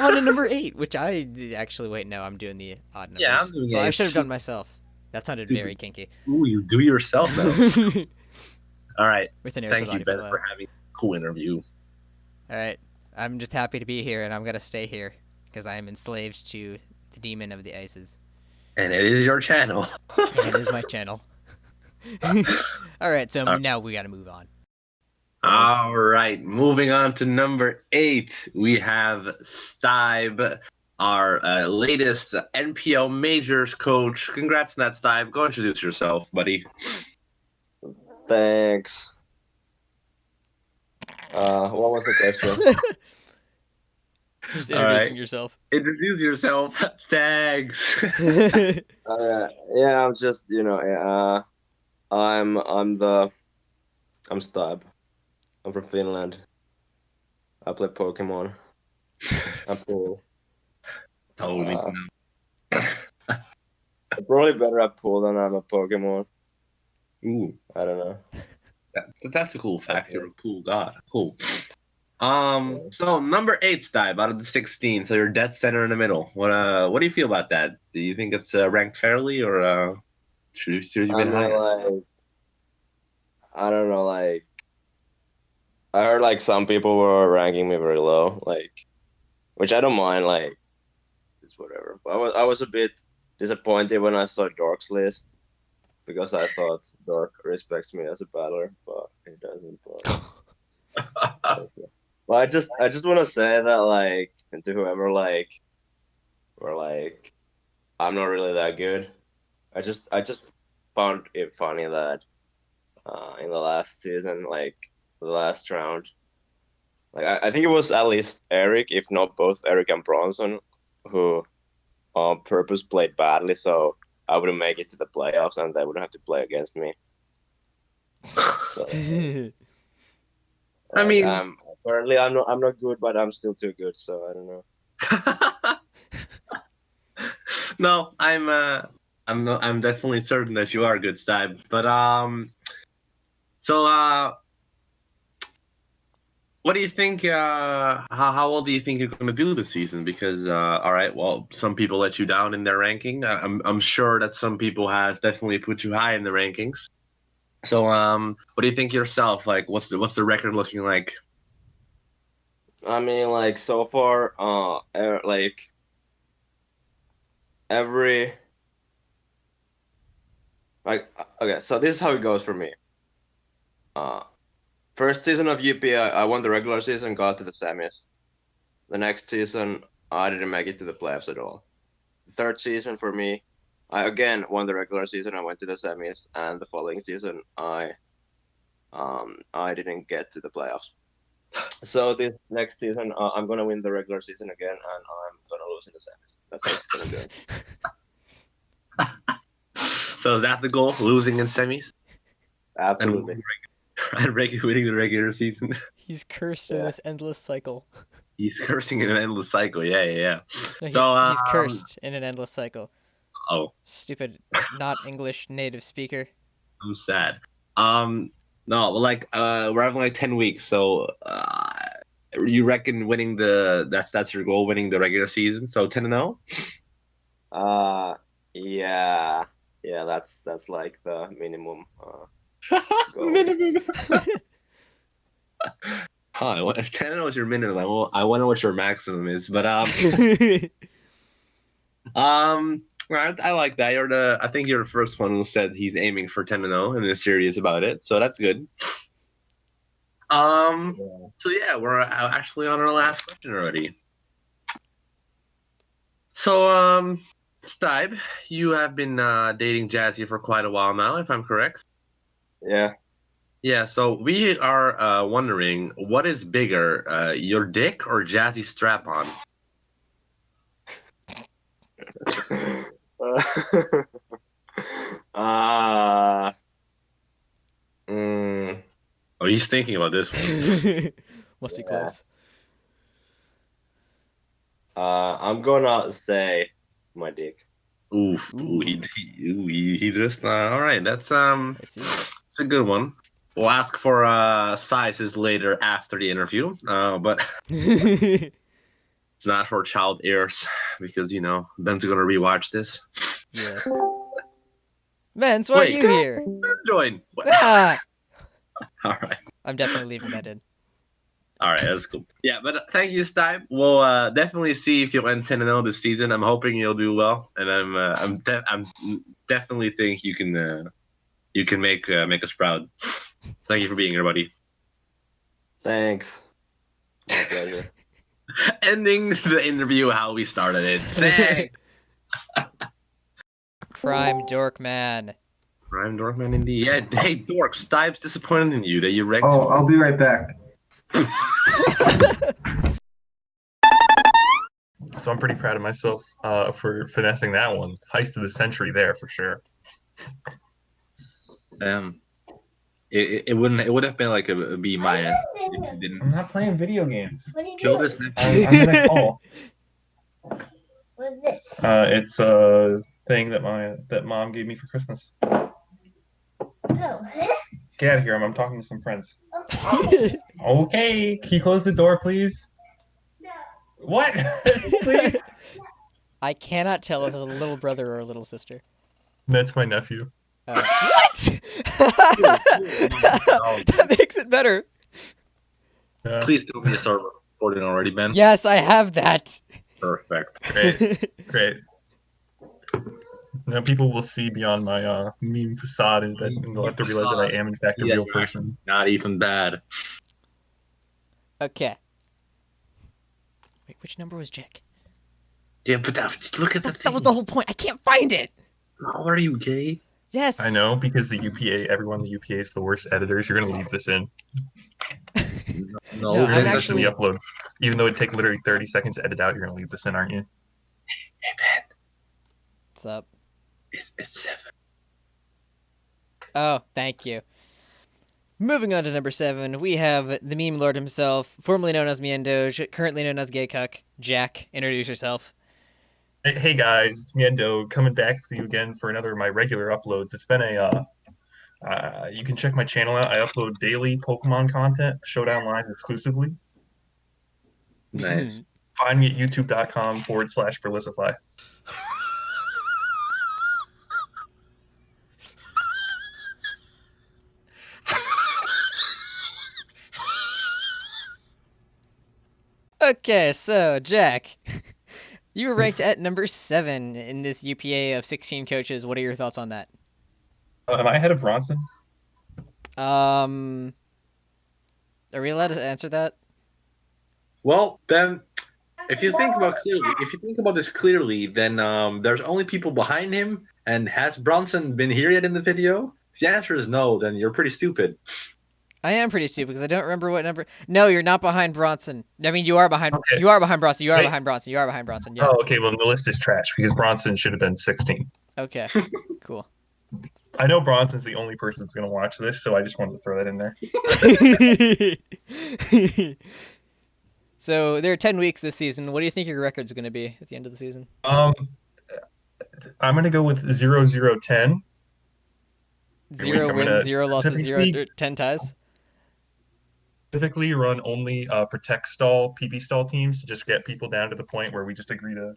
On to number 8, which I actually... Wait, no, I'm doing the odd numbers. Yeah, I'm doing so I should have done myself. That sounded very kinky. Ooh, you do yourself, though. All right. Thank you, Ben, for having a cool interview. All right. I'm just happy to be here, and I'm going to stay here, because I am enslaved to the demon of the ices. And it is your channel. And it is my channel. All right, so now we got to move on. All right, moving on to number 8, we have Stibe, our latest NPL Majors coach. Congrats on that, Stibe. Go introduce yourself, buddy. Thanks. What was the question? Just introducing yourself. Introduce yourself. Thanks. Yeah, I'm just, I'm Stab. I'm from Finland. I play Pokemon. I'm cool. Totally. I'm probably better at pool than I'm at Pokemon. Ooh. I don't know. That's a cool fact. You're a cool god. Cool. So number 8, Stibe, out of the 16. So you're dead center in the middle. What do you feel about that? Do you think it's ranked fairly, or should you be higher? I don't know. I heard some people were ranking me very low, which I don't mind. It's whatever. But I was a bit disappointed when I saw Dork's list, because I thought Dork respects me as a battler, but he doesn't. Well, I just want to say that to whoever I'm not really that good. I just found it funny that in the last season, the last round, I think it was at least Eric, if not both Eric and Bronson, who on purpose played badly, so I wouldn't make it to the playoffs, and they wouldn't have to play against me. So, I mean, apparently I'm not good, but I'm still too good, so I don't know. No, I'm definitely certain that you are good, Stibe. But so What do you think? How well do you think you're going to do this season? Because all right, well, some people let you down in their ranking. I'm sure that some people have definitely put you high in the rankings. So what do you think yourself? Like, what's the record looking like? I mean, like so far, like every like okay, so this is how it goes for me. First season of UPA, I won the regular season, got to the semis. The next season, I didn't make it to the playoffs at all. The third season for me, I again won the regular season. I went to the semis, and the following season, I didn't get to the playoffs. So this next season, I'm gonna win the regular season again, and I'm gonna lose in the semis. That's how it's gonna go. So is that the goal? Losing in semis? Absolutely. And winning the regular season. He's cursed in this endless cycle. He's cursing in an endless cycle. Yeah. No, he's cursed in an endless cycle. Oh. Stupid, not English native speaker. I'm sad. No, but like we're having like 10 weeks, so you reckon winning that's your goal, winning the regular season, so 10-0? Yeah, that's like the minimum goal. Minimum. If 10-0 is your minimum, I wonder what your maximum is, but I like that. I think you're the first one who said he's aiming for 10-0 and is serious about it, so that's good. So yeah, we're actually on our last question already. So Stibe, you have been dating Jazzy for quite a while now, if I'm correct. Yeah. Yeah, so we are wondering, what is bigger, your dick or Jazzy's strap-on? Oh, he's thinking about this one. Must be close. I'm gonna say my dick. Ooh, he just all right. That's it's a good one. We'll ask for sizes later after the interview. But it's not for child ears because Ben's gonna rewatch this. Yeah. Vince, why are you here? Let's join. Ah! All right. I'm definitely leaving that in. All right, that's cool. Yeah, but thank you, Stipe. We'll definitely see if you'll end 10-0 this season. I'm hoping you'll do well, and I'm definitely think you can make us proud. Thank you for being here, buddy. Thanks. My pleasure. Ending the interview how we started it. Thanks. Prime dork man. Prime dork man indeed. Yeah, hey dork, Stipe's disappointed in you that you wrecked. Oh, I'll be right back. So I'm pretty proud of myself for finessing that one. Heist of the century there for sure. It would have been like a B minus if you didn't. I'm not playing video games. What are you Kill doing? this. I'm gonna call. What is this? It's a thing that mom gave me for Christmas. Oh. Get out of here! I'm talking to some friends. Okay. Okay, can you close the door, please? No. What? Please. I cannot tell if it's a little brother or a little sister. That's my nephew. What? That makes it better. Please do me a server recording already, Ben. Yes, I have that. Perfect. Great. Now people will see beyond my meme facade, and they'll have to realize that I am in fact a real person. Not even bad. Okay. Wait, which number was Jack? Yeah, but look at the thing. That was the whole point. I can't find it. Oh, are you gay? Yes. I know, because the UPA, everyone in the UPA is the worst editors. You're gonna leave this in. No, I'm actually upload. Even though it'd take literally 30 seconds to edit out, you're gonna leave this in, aren't you? Hey Ben. What's up? It's 7. Oh, thank you. Moving on to number 7, we have the meme lord himself, formerly known as Miendoge, currently known as Gay Cuck. Jack, introduce yourself. Hey guys, it's Miendo coming back with you again for another of my regular uploads. It's been a You can check my channel out. I upload daily Pokemon content, Showdown Live exclusively. Nice. Find me at youtube.com/Felicify. Okay, so Jack, you were ranked at number 7 in this UPA of 16 coaches. What are your thoughts on that? Am I ahead of Bronson? Are we allowed to answer that? Well, then, if you think about this clearly, then there's only people behind him. And has Bronson been here yet in the video? If the answer is no, then you're pretty stupid. I am pretty stupid because I don't remember what number. No, you're not behind Bronson. I mean, you are behind. Okay. You are behind Bronson. You are Wait. behind Bronson. You are behind Bronson. Yeah. Oh, okay. Well, the list is trash because Bronson should have been 16. Okay. Cool. I know Bronson's the only person that's going to watch this, so I just wanted to throw that in there. So there are 10 weeks this season. What do you think your record's going to be at the end of the season? I'm going to go with 0-0-10. 0 wins, 0 losses, 10 ties. Specifically run only protect stall, PP stall teams to just get people down to the point where we just agree to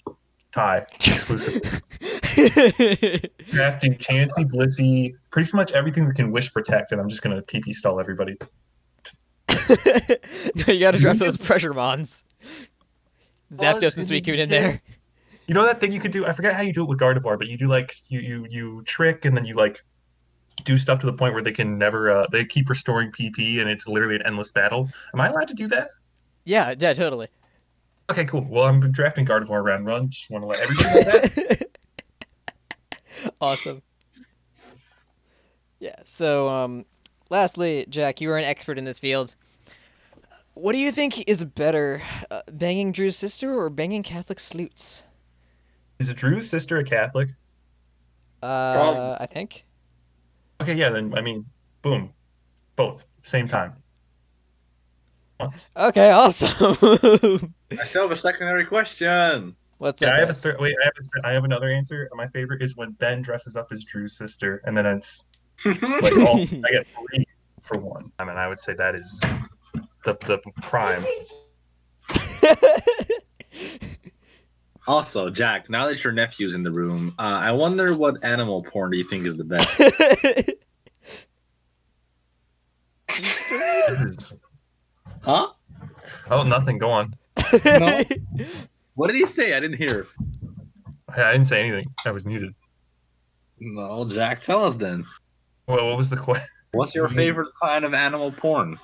tie exclusively. Drafting Chansey, Blissey, pretty much everything that can wish protect, and I'm just going to PP stall everybody. No, you got to draft those pressure mons. Zapdos and Suicune in there. You know that thing you could do? I forget how you do it with Gardevoir, but you do like you trick and then you like do stuff to the point where they can never they keep restoring PP and it's literally an endless battle. Am I allowed to do that? Yeah, totally. Okay, cool. Well, I'm drafting Gardevoir round run. Just want to let everyone know that. Awesome. Yeah. So, lastly, Jack, you are an expert in this field. What do you think is better, banging Drew's sister or banging Catholic sleuts? Is Drew's sister a Catholic? I think. Okay, yeah, then, I mean, boom. Both. Same time. Once. Okay, awesome. I still have a secondary question. What's yeah, up, I have another answer. My favorite is when Ben dresses up as Drew's sister, and then it's like I get 3 for 1. I mean, I would say that is the prime. Also, Jack, now that your nephew's in the room, I wonder what animal porn do you think is the best? Huh? Oh, nothing. Go on. No? What did he say? I didn't hear. I didn't say anything. I was muted. No, Jack, tell us then. Well, what was the question? What's your favorite kind of animal porn?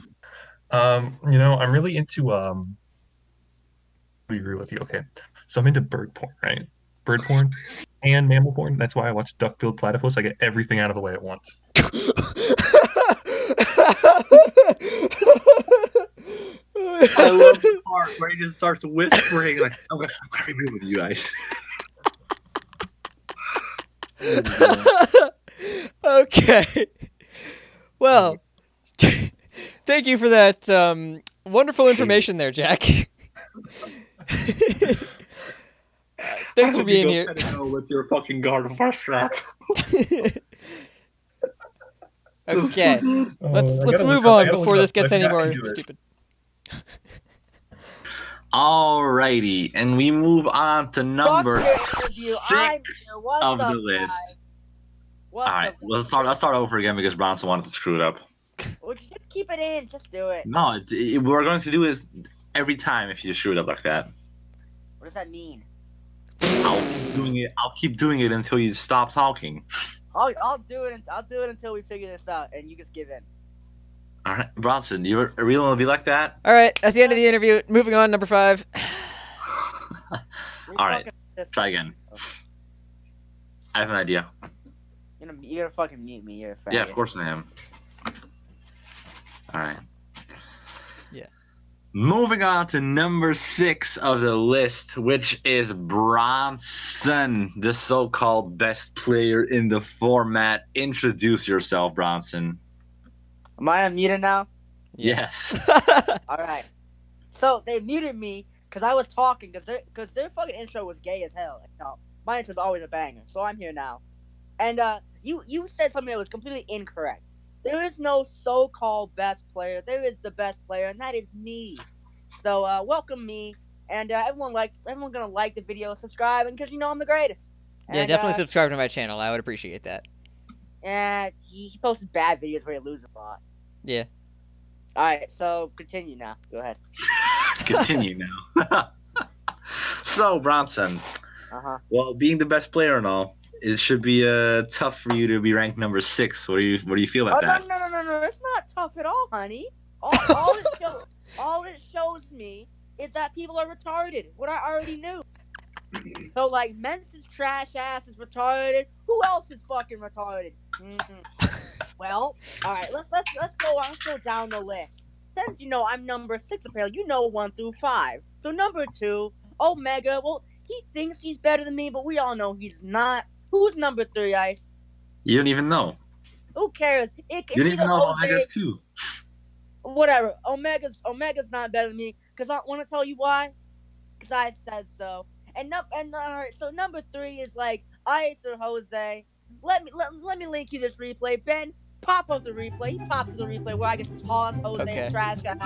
I'm really into I agree with you. Okay. So I'm into bird porn, right? Bird porn and mammal porn. That's why I watch duck-billed platypus. I get everything out of the way at once. I love the part where he just starts whispering like, I'm gonna be real with you guys. Okay. Well, thank you for that wonderful information there, Jack. Thanks for being here. With your fucking Gardevoir strap. Okay, let's move on before this gets any more stupid. Alrighty, and we move on to number 6 of the list. Alright, let's start over again because Bronson wanted to screw it up. Well, just keep it in. Just do it. No, we're going to do this every time if you screw it up like that. What does that mean? I'll keep doing it until you stop talking. I'll do it. I'll do it until we figure this out, and you just give in. All right, Bronson, you really want to be like that? All right, that's the end of the interview. Moving on, number 5. All right, try again. I have an idea. You're gonna fucking mute me. You're a faggot. Yeah, of course I am. All right. Yeah. Moving on to number 6 of the list, which is Bronson, the so-called best player in the format. Introduce yourself, Bronson. Am I unmuted now? Yes. All right. So they muted me because I was talking because their fucking intro was gay as hell. No, my intro's always a banger, so I'm here now. And you said something that was completely incorrect. There is no so-called best player. There is the best player, and that is me. So welcome me, and everyone gonna like the video, subscribe, and because you know I'm the greatest. Yeah, And, definitely subscribe to my channel. I would appreciate that. And he posted bad videos where he loses a lot. Yeah. All right, so continue now. Go ahead. Continue now. So Bronson. Well, being the best player and all, it should be tough for you to be ranked number 6. What do you feel about that? No, it's not tough at all, honey. All it shows me is that people are retarded. What I already knew. So like, Mensa's trash ass is retarded. Who else is fucking retarded? Well, all right, let's go down the list. Since you know I'm number 6 apparently, you know 1 through 5. So number 2, Omega. Well, he thinks he's better than me, but we all know he's not. Who's number 3, Ice? You don't even know. Who cares? You don't even know Omega's 2. Whatever. Omega's not better than me. Cause I want to tell you why. Cause I said so. And alright, so number 3 is like Ice or Jose. Let me link you this replay. Ben, pop up the replay. He popped up the replay where I get to toss Jose and trash guys.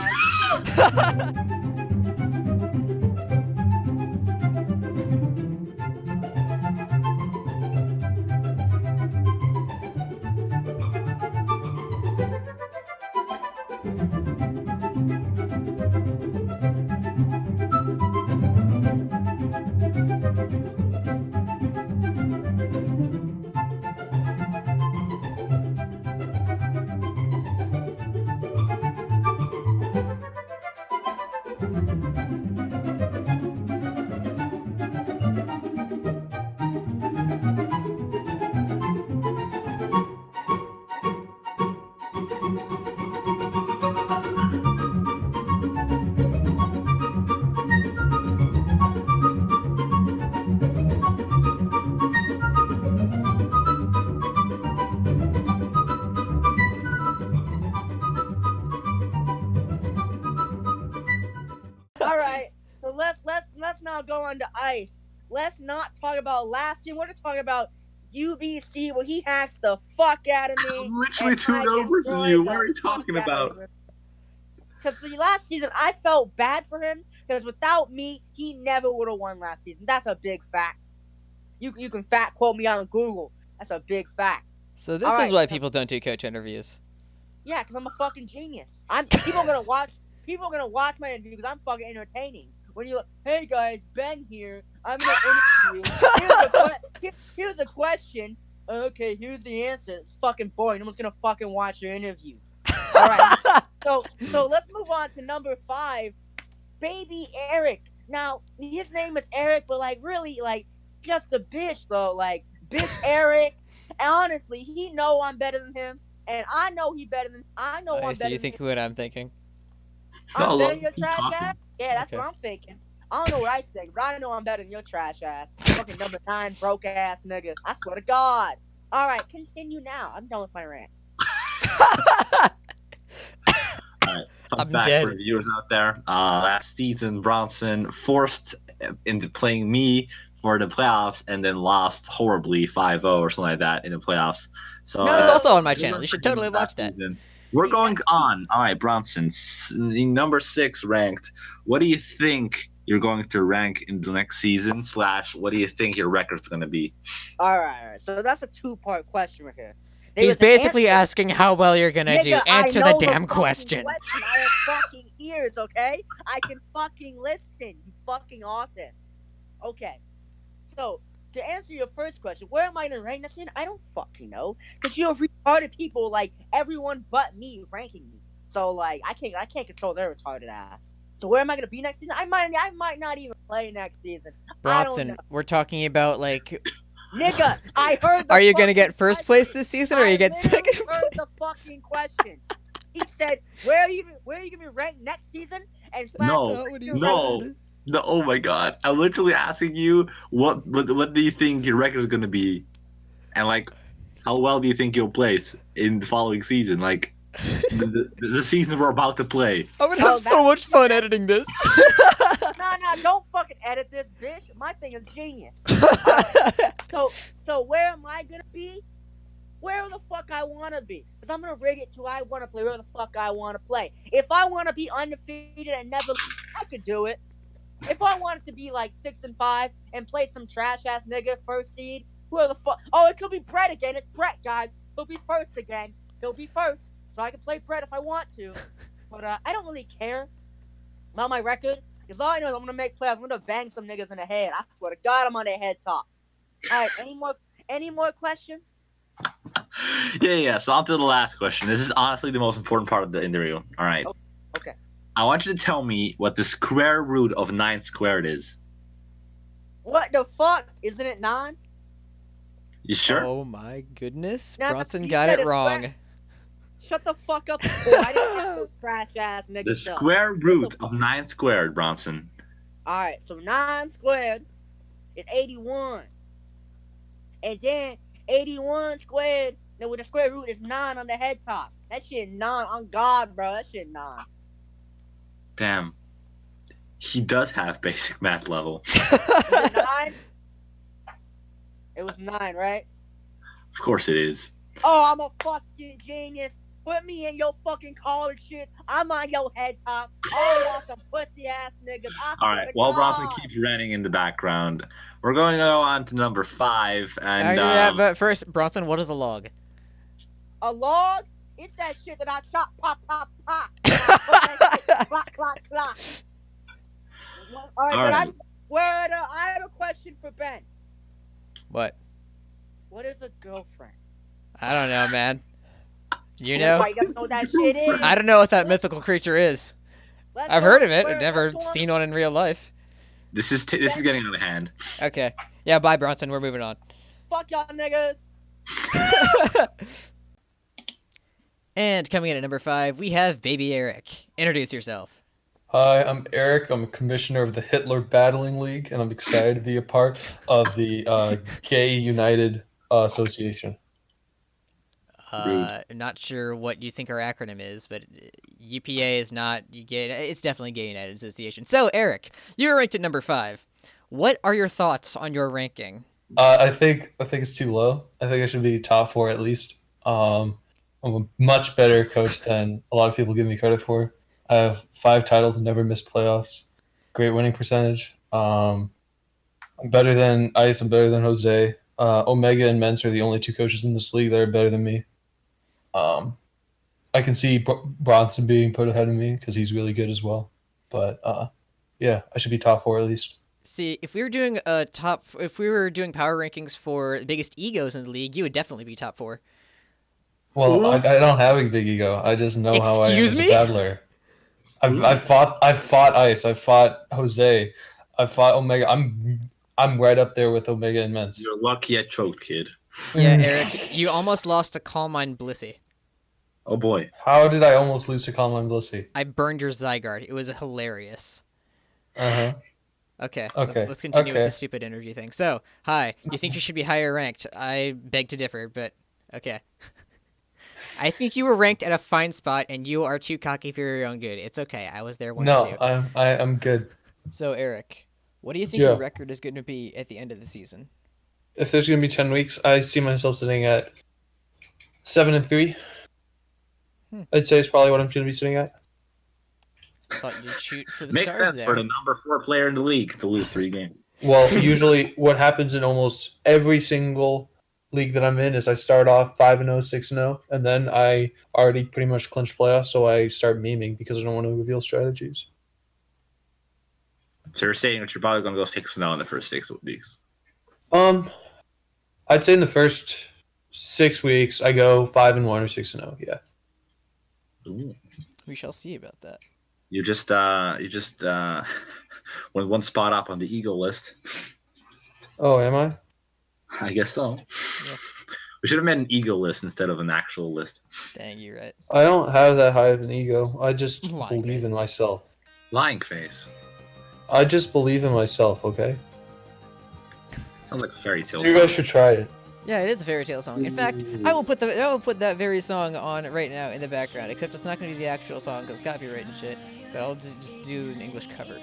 Alright, so let's now go on to Ice. Let's not talk about last year. We're gonna talk about UBC where he hacks the fuck out of me. I'm literally 2-0 versus you. What are you talking about? Because the last season I felt bad for him because without me he never would have won last season. That's a big fact. You can fact quote me on Google. That's a big fact. So this is why people don't do coach interviews. Yeah, because I'm a fucking genius. People are gonna watch my interview because I'm fucking entertaining. When you're like, hey guys, Ben here. I'm gonna interview. Here's a question. Okay, here's the answer. It's fucking boring. No one's gonna fucking watch your interview. All right. So let's move on to number 5, Baby Eric. Now his name is Eric, but like really like just a bitch though. Like bitch Eric. And honestly, he know I'm better than him, and I know he better than. I know I'm better. So you think what I'm thinking? I'm better than your trash ass? Yeah, that's what I'm thinking. I don't know what I think, but I know I'm better than your trash ass. Fucking number 9 broke ass nigga. I swear to God. All right, continue now. I'm done with my rant. Alright, I'm back dead. For viewers out there. Last season, Bronson forced into playing me for the playoffs and then lost horribly 5-0 or something like that in the playoffs. So no, it's also on my channel. You should totally watch that. We're going on. All right, Bronson, number 6 ranked. What do you think you're going to rank in the next season? / what do you think your record's going to be? All right. So that's a 2-part question right here. He's basically asking how well you're going to do. Answer the damn question. I have fucking ears, okay? I can fucking listen, you fucking autist. Okay. So, to answer your first question, where am I going to rank next season? I don't fucking know. Because you have retarded people, like, everyone but me ranking me. So, like, I can't control their retarded ass. So where am I going to be next season? I might not even play next season. Bronson, we're talking about, like... Nigga, I heard the Are you going to get first place this season, or you get second place? I heard the fucking question. He said, where are you going to be ranked next season? And No, oh my God! I'm literally asking you what do you think your record is gonna be, and like, how well do you think you'll place in the following season? Like, the season we're about to play. I'm gonna have so much fun editing this. No, don't fucking edit this, bitch. My thing is genius. So where am I gonna be? wherever the fuck I want to be. Because I'm going to rig it to I want to play wherever the fuck I want to play. If I want to be undefeated and never, I could do it. If I wanted to be like 6-5 and play some trash ass nigga first seed, whoever the fuck. Oh, it could be Brett again. It's Brett, guys. He'll be first again. He'll be first, so I can play Brett if I want to. But I don't really care about my record. Because all I know is I'm gonna make plays. I'm gonna bang some niggas in the head. I swear to God, I'm on their head top. All right, any more questions? Yeah. So on to the last question. This is honestly the most important part of the interview. All right. Okay. I want you to tell me what the square root of 9 squared is. What the fuck? Isn't it 9? You sure? Oh my goodness. Now, Bronson you got said it it's wrong. square. Shut the fuck up. Oh, I didn't have those trash ass niggas. The square root of 9 squared, Bronson. Alright, so 9 squared is 81. And then 81 squared, then with the square root is 9 on the head top. That shit 9 on God, bro. That shit 9. Damn. He does have basic math level. Is it 9? It was 9, right? Of course it is. Oh, I'm a fucking genius. Put me in your fucking college shit. I'm on your head top. Oh, y'all some pussy ass niggas. Alright, while Bronson keeps ranting in the background, we're going to go on to number 5. And yeah, but first, Bronson, what is a log? A log? It's that shit that I chop, pop, pop, pop. Clock, clock, clock. Alright, I have a question for Ben. What? What is a girlfriend? I don't know, man. You know? You guys know what that shit is? I don't know what that mythical creature is. I've heard of it. I've never seen one in real life. This is getting out of hand. Okay. Yeah, bye, Bronson. We're moving on. Fuck y'all niggas. And coming in at number 5, we have Baby Eric. Introduce yourself. Hi, I'm Eric. I'm a commissioner of the Hitler Battling League, and I'm excited to be a part of the Gay United Association. I'm not sure what you think our acronym is, but UPA is not gay. It's definitely Gay United Association. So, Eric, you're ranked at number 5. What are your thoughts on your ranking? I think it's too low. I think I should be top 4 at least. I'm a much better coach than a lot of people give me credit for. I have 5 titles and never missed playoffs. Great winning percentage. I'm better than Ice. I'm better than Jose. Omega and Mens are the only 2 coaches in this league that are better than me. I can see Bronson being put ahead of me because he's really good as well. But yeah, I should be top 4 at least. See, if we were doing power rankings for the biggest egos in the league, you would definitely be top 4. Well, I don't have a big ego. I just know how I am as a battler. I've fought Ice. I've fought Jose. I've fought Omega. I'm right up there with Omega and Mens. You're lucky I choked, kid. Yeah, Eric, you almost lost to Calm Mind Blissey. Oh boy. How did I almost lose to Calm Mind Blissey? I burned your Zygarde. It was hilarious. Uh-huh. Okay, let's continue with the stupid energy thing. So, hi, you think you should be higher ranked? I beg to differ, but okay. I think you were ranked at a fine spot, and you are too cocky for your own good. It's okay. I was there once too. No, I'm good. So, Eric, what do you think your record is going to be at the end of the season? If there's going to be 10 weeks, I see myself sitting at 7-3. I'd say is probably what I'm going to be sitting at. Thought you'd shoot for the Makes stars sense there. for the number 4 player in the league to lose 3 games. Well, usually what happens in almost every single league that I'm in is I start off 5-0, 6-0, and then I already pretty much clinched playoffs, so I start memeing because I don't want to reveal strategies. So you're saying that you're probably going to go 6-0 in the first 6 weeks? I'd say in the first 6 weeks I go 5-1 or 6-0. Yeah. Ooh. We shall see about that. You just went 1 spot up on the ego list. Oh, am I? I guess so. Yeah. We should have made an ego list instead of an actual list. Dang, you're right. I don't have that high of an ego. I just Lying believe face. in myself. Lying face. I just believe in myself, okay? Sounds like a fairy tale. You guys should try it. Yeah, it is a fairy tale song. In fact, I will put that very song on right now in the background. Except it's not going to be the actual song because copyright and shit. But I'll just do an English cover.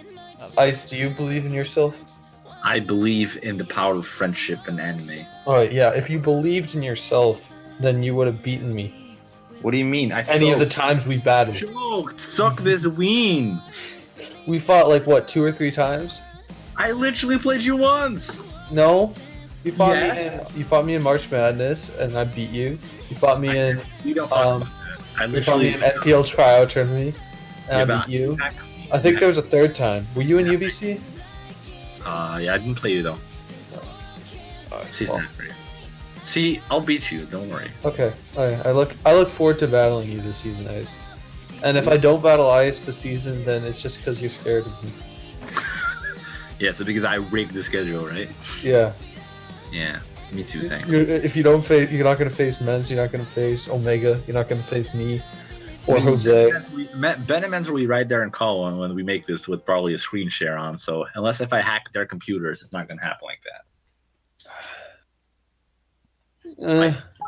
Ice, do you believe in yourself? I believe in the power of friendship and anime. Alright, yeah. If you believed in yourself, then you would have beaten me. What do you mean? Any of the times we battled. Choked. Suck this ween. We fought like what, 2 or 3 times? I literally played you once. No. You fought me in March Madness and I beat you. You fought me in We don't talk about that. you fought me in NPL tryout tournament and I beat you. I think there was a 3rd time. Were you in UBC? Yeah, I didn't play you though. Season after. See, I'll beat you. Don't worry. Okay. I look forward to battling you this season, Ice. And if I don't battle Ice this season, then it's just because you're scared of me. Yeah, so because I rigged the schedule, right? Yeah. Yeah. Me too. Thanks. If you don't face, you're not gonna face Men's. You're not gonna face Omega. You're not gonna face me or Jose. Ben and Men's will be right there in call when we make this with probably a screen share on. So unless if I hack their computers, it's not gonna happen like that.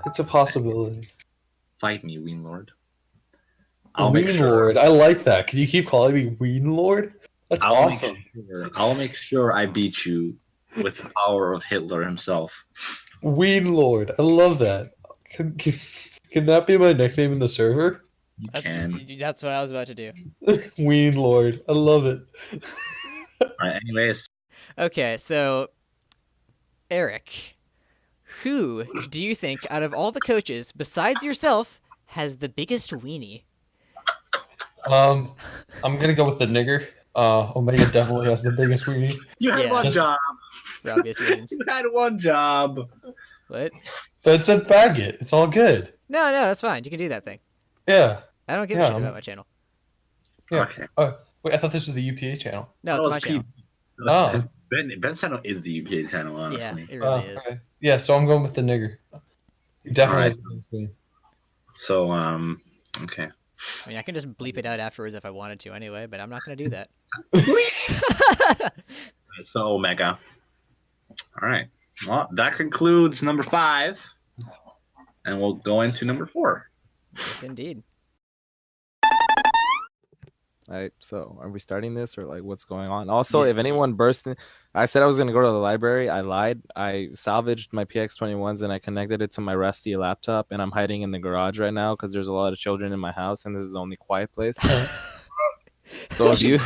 It's a possibility. Fight me, Ween Lord. Ween Lord. I like that. Can you keep calling me Ween Lord? That's awesome. I'll make sure I beat you with the power of Hitler himself. Ween Lord. I love that. Can that be my nickname in the server? You can. That's what I was about to do. Ween Lord. I love it. Alright, anyways. Okay, so Eric, who do you think out of all the coaches, besides yourself, has the biggest weenie? I'm gonna go with the nigger. Omega definitely has the biggest weenie. You had one job. For obvious reasons. You had one job. What? That's a faggot. It's all good. No, that's fine. You can do that thing. Yeah. I don't give a shit about my channel. Yeah. Okay. Wait, I thought this was the UPA channel. No, it's my channel. Oh. Ben's channel is the UPA channel, honestly. Yeah, it really is. Okay. Yeah, so I'm going with the nigger. He definitely has the biggest weenie. So, okay. I mean, I can just bleep it out afterwards if I wanted to anyway, but I'm not going to do that. So, Omega. All right. Well, that concludes number 5. And we'll go into number 4. Yes, indeed. Alright, so are we starting this or like what's going on? Also, if anyone burst in, I said I was gonna go to the library. I lied. I salvaged my PX21s and I connected it to my rusty laptop, and I'm hiding in the garage right now because there's a lot of children in my house and this is the only quiet place. So if you,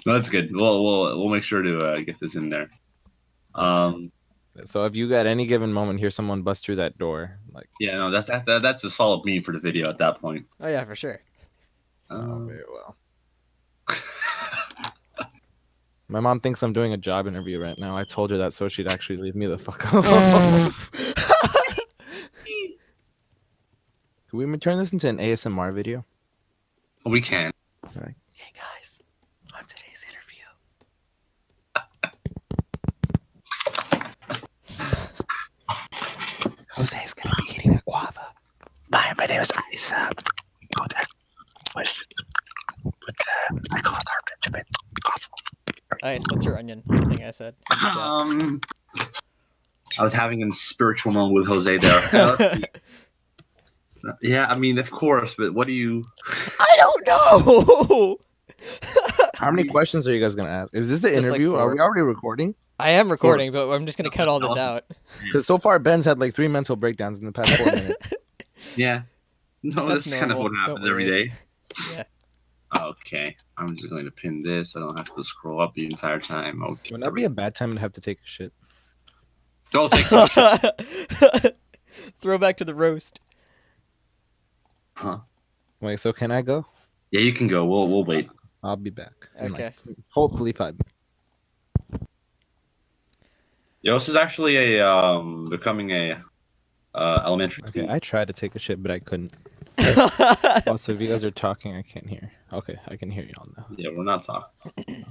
No, that's good. We'll make sure to get this in there. So if you at any given moment hear someone bust through that door, like yeah, no, that's a solid meme for the video at that point. Oh yeah, for sure. Oh, very well. My mom thinks I'm doing a job interview right now. I told her that so she'd actually leave me the fuck alone. Can we turn this into an ASMR video? We can. All right. Hey guys, on today's interview, Jose's gonna be eating a guava. My name is Ice. Go there. I caused our Benjamin. Nice. What's your onion thing I said? I was having a spiritual moment with Jose there. Yeah, I mean, of course, but what do you? I don't know. How many questions are you guys gonna ask? Is this the interview? Are we already recording? I am recording, but I'm just gonna cut all this out. Because so far Ben's had like 3 mental breakdowns in the past 4 minutes. Yeah. No, that's kind of what Don't happens every worry. day. Yeah. Okay, I'm just going to pin this. I don't have to scroll up the entire time. Okay. Would that be a bad time to have to take a shit? Don't take a shit. Throwback to the roast. Huh? Wait, so can I go? Yeah, you can go. We'll wait. I'll be back. In Okay. like, hopefully 5 minutes. Yo, this is actually a becoming a elementary. Okay, I tried to take a shit, but I couldn't. Also, if you guys are talking, I can't hear. Okay, I can hear you all now. Yeah, we're not talking. Okay.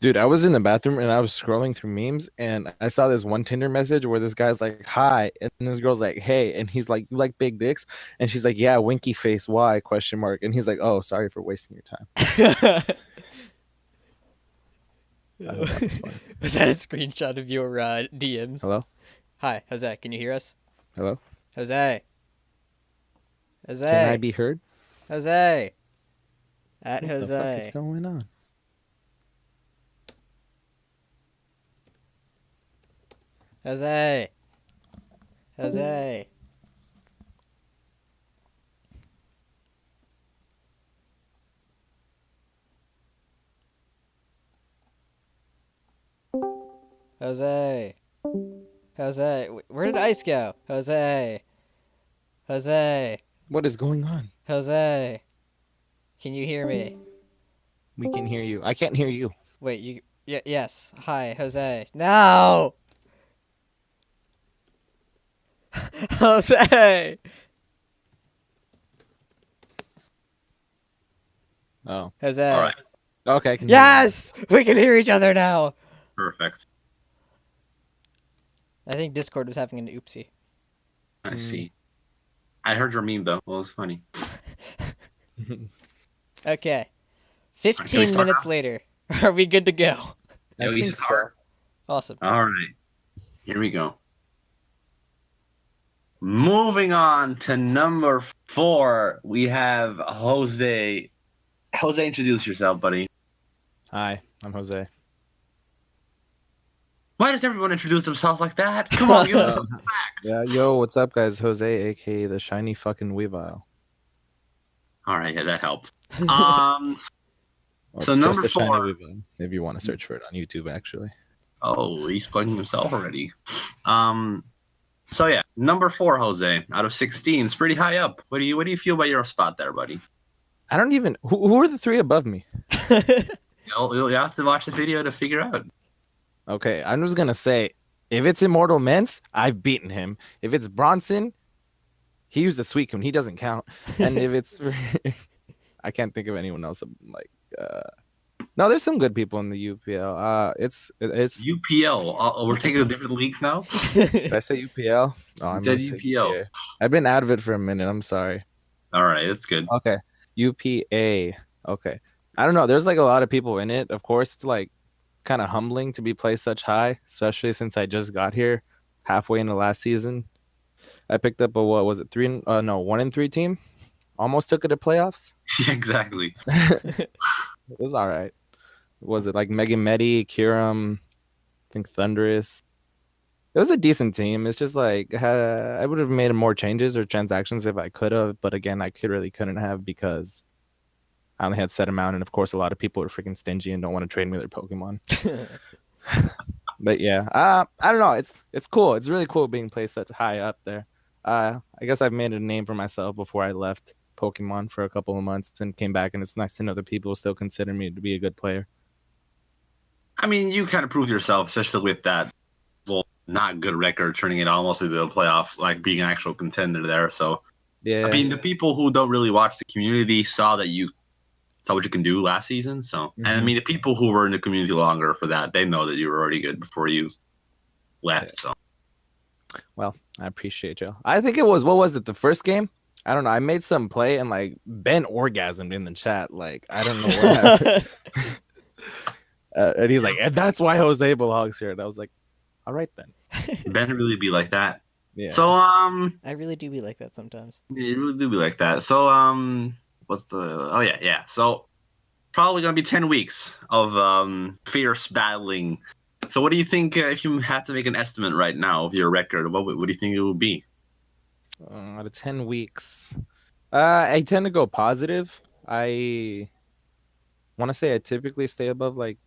Dude, I was in the bathroom and I was scrolling through memes and I saw this one Tinder message where this guy's like, "Hi," and this girl's like, "Hey," and he's like, "You like big dicks?" And she's like, "Yeah, winky face, why?" question mark. And he's like, "Oh, sorry for wasting your time." I thought that was funny. Was that a screenshot of your DMs? Hello? Hi, Jose. Can you hear us? Hello? Jose. Jose. Can I be heard? Jose. At What Jose. the fuck is going on? Jose. Jose. Jose. Jose. Where did Ice go? Jose. Jose. What is going on? Jose. Can you hear me? We can hear you. I can't hear you. Wait, you. Yes. Hi, Jose. No! Jose! Oh. Jose. All right. Okay. Yes! We can hear each other now! Perfect. I think Discord was having an oopsie. I see. I heard your meme, though. Well, it was funny. Okay. 15 minutes later. Are we good to go? I think so. Awesome. All right. Here we go. Moving on to number 4, we have Jose. Jose, introduce yourself, buddy. Hi, I'm Jose. Why does everyone introduce themselves like that? Come on, give us some facts. Yeah, yo, what's up, guys? Jose, aka the shiny fucking Weavile. All right, yeah, that helped. Well, So it's just number the shiny 4. Weavile. If you want to search for it on YouTube, actually. Oh, he's plugging himself already. So yeah, number 4, Jose, out of 16, it's pretty high up. What do you feel about your spot there, buddy? I don't even. Who are the 3 above me? You'll have to watch the video to figure out. Okay, I'm just gonna say, if it's Immortal Mence, I've beaten him. If it's Bronson, he used a Suicune. He doesn't count. And if it's, I can't think of anyone else. Like, no, there's some good people in the UPL. It's UPL. We're taking the different leagues now. Did I say UPL? Oh, I said must say UPL. UPA. I've been out of it for a minute. I'm sorry. All right, that's good. Okay, UPA. Okay, I don't know. There's like a lot of people in it. Of course, it's like kind of humbling to be placed such high, especially since I just got here halfway into last season. I picked up a 1-3 team. Almost took it to playoffs. Yeah, exactly. It was all right. Was it like Mega Medi, Kiram, I think Thunderous? It was a decent team. It's just like I would have made more changes or transactions if I could have, but again, I couldn't have because I only had set amount, and of course, a lot of people are freaking stingy and don't want to trade me their Pokemon. But yeah, I don't know. It's cool. It's really cool being placed such high up there. I guess I've made a name for myself before I left Pokemon for a couple of months and came back, and it's nice to know that people still consider me to be a good player. I mean, you kind of proved yourself, especially with that, well, not good record, turning it almost into a playoff, like being an actual contender there. So, yeah. I mean, the people who don't really watch the community saw what you can do last season. So, and I mean, the people who were in the community longer for that, they know that you were already good before you left. So, well, I appreciate you. I think it was, what was it, the first game? I don't know. I made some play and like Ben orgasmed in the chat. Like, I don't know what happened. And he's like, and that's why Jose belongs here. And I was like, all right then. Ben really be like that. Yeah. So I really do be like that sometimes. You really do be like that. So what's the? Oh yeah. So probably gonna be 10 weeks of fierce battling. So what do you think if you had to make an estimate right now of your record? What do you think it would be? Out of 10 weeks, I tend to go positive. I want to say I typically stay above, like,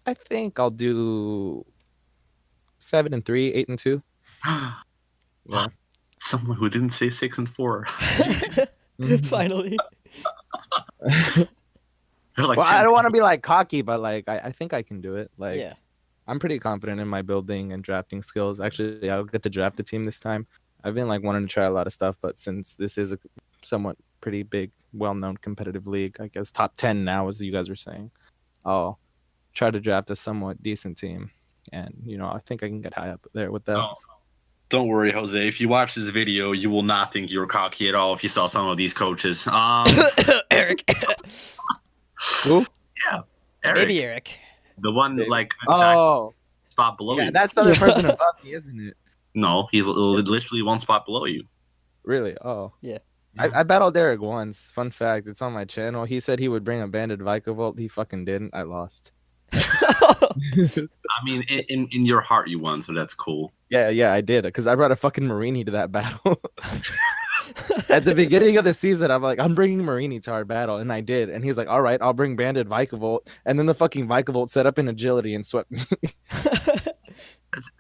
I think I'll do 7-3, 8-2. Yeah. Someone who didn't say 6-4. Finally. Like, well, I don't want to be like cocky, but like I think I can do it. Like, yeah. I'm pretty confident in my building and drafting skills. Actually, I'll get to draft the team this time. I've been like wanting to try a lot of stuff, but since this is a somewhat pretty big, well-known competitive league, I guess top 10 now, as you guys were saying, I'll try to draft a somewhat decent team, and I think I can get high up there with that. Oh, don't worry, Jose. If you watch this video, you will not think you're cocky at all if you saw some of these coaches. Eric. Who? Yeah, Eric. Maybe Eric. The one like spot below you. Yeah, that's the other person above me, isn't it? No, he's literally one spot below you. Really? Oh. Yeah. I battled Eric once. Fun fact, it's on my channel. He said he would bring a banded Vikavolt. He fucking didn't. I lost. I mean, in your heart, you won, so that's cool. Yeah, I did, because I brought a fucking Marini to that battle. At the beginning of the season, I'm like, I'm bringing Marini to our battle, and I did. And he's like, all right, I'll bring Banded Vikavolt. And then the fucking Vikavolt set up in agility and swept me.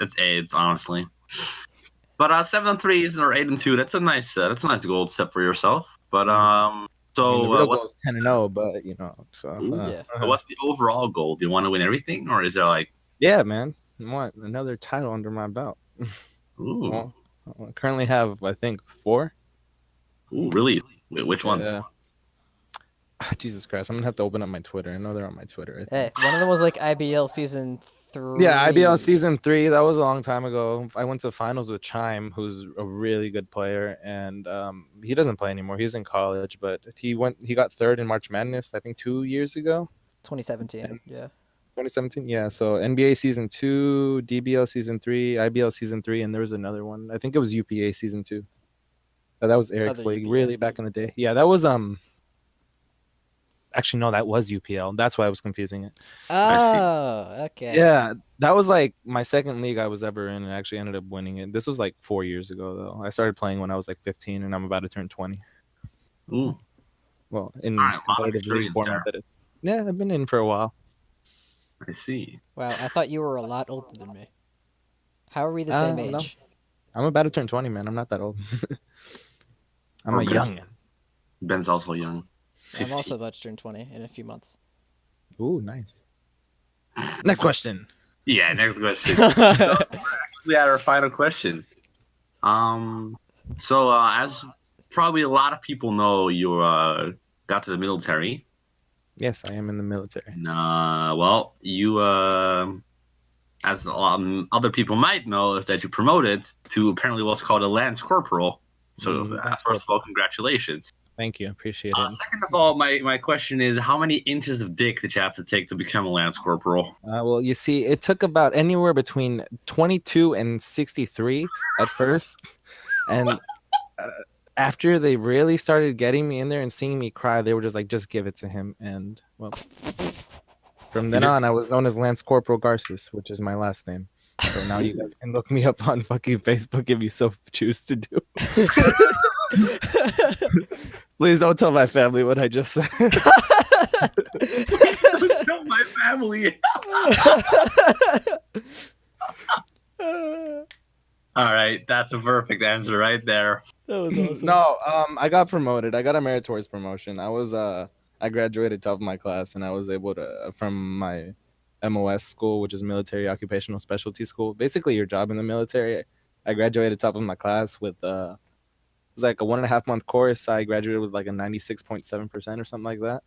It's AIDS, honestly. But 7-3 or 8-2, that's a nice goal set for yourself. But so I mean, the real goal what's is 10-0, but you know. So, so what's the overall goal? Do you want to win everything, or is there like? Yeah, man, I want another title under my belt. Ooh. Well, I currently have, I think, 4. Ooh, really? Wait, which ones? Jesus Christ, I'm gonna have to open up my Twitter. I know they're on my Twitter. Hey, one of them was like IBL season 3. Yeah, IBL season 3. That was a long time ago. I went to finals with Chime, who's a really good player, and he doesn't play anymore. He's in college, but he got 3rd in March Madness, I think 2 years ago. 2017. Yeah. 2017. Yeah. So NBA season 2, DBL season 3, IBL season 3, and there was another one. I think it was UPA season 2. That was Eric's league, really back in the day. Yeah, that was Actually, no, that was UPL. That's why I was confusing it. Oh, okay. Yeah, that was like my second league I was ever in, and actually ended up winning it. This was like 4 years ago, though. I started playing when I was like 15, and I'm about to turn 20. Ooh. Well, in competitive league format, that is. Yeah, I've been in for a while. I see. Wow, I thought you were a lot older than me. How are we the same age? No. I'm about to turn 20, man. I'm not that old. I'm a youngin'. Ben's also young. 50. I'm also about to turn 20 in a few months. Ooh, nice. Next question. Yeah, next question. We had our final question. So as probably a lot of people know, you got to the military. Yes, I am in the military. And, well, you, as other people might know, is that you promoted to apparently what's called a Lance Corporal. So first of all, congratulations. Thank you. Appreciate it. Second of all, my question is, how many inches of dick did you have to take to become a Lance Corporal? Well, you see, it took about anywhere between 22 and 63 at first. And after they really started getting me in there and seeing me cry, they were just like, just give it to him. And, well, from then on, I was known as Lance Corporal Garces, which is my last name. So now you guys can look me up on fucking Facebook if you so choose to do. Please don't tell my family what I just said. Please tell my family. All right, that's a perfect answer right there. That was awesome. No, I got promoted. I got a meritorious promotion. I graduated top of my class, and I was able to, from my MOS school, which is Military Occupational Specialty School, basically your job in the military. I graduated top of my class with it was like a 1.5 month course. I graduated with like a 96.7% or something like that.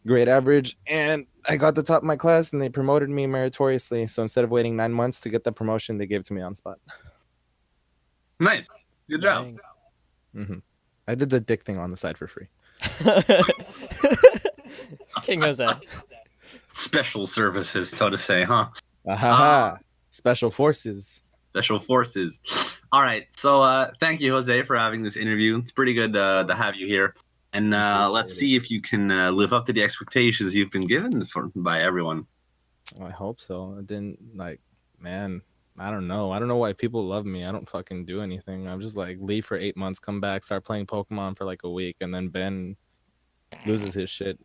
Great average. And I got the top of my class, and they promoted me meritoriously. So instead of waiting 9 months to get the promotion, they gave it to me on the spot. Nice. Good job. Mm-hmm. I did the dick thing on the side for free. King Jose. Special services, so to say, huh? Special forces. Special forces. All right. So thank you, Jose, for having this interview. It's pretty good to have you here. And let's see if you can live up to the expectations you've been given by everyone. Well, I hope so. I didn't man, I don't know. I don't know why people love me. I don't fucking do anything. I'm just like leave for 8 months, come back, start playing Pokemon for like a week, and then Ben loses his shit.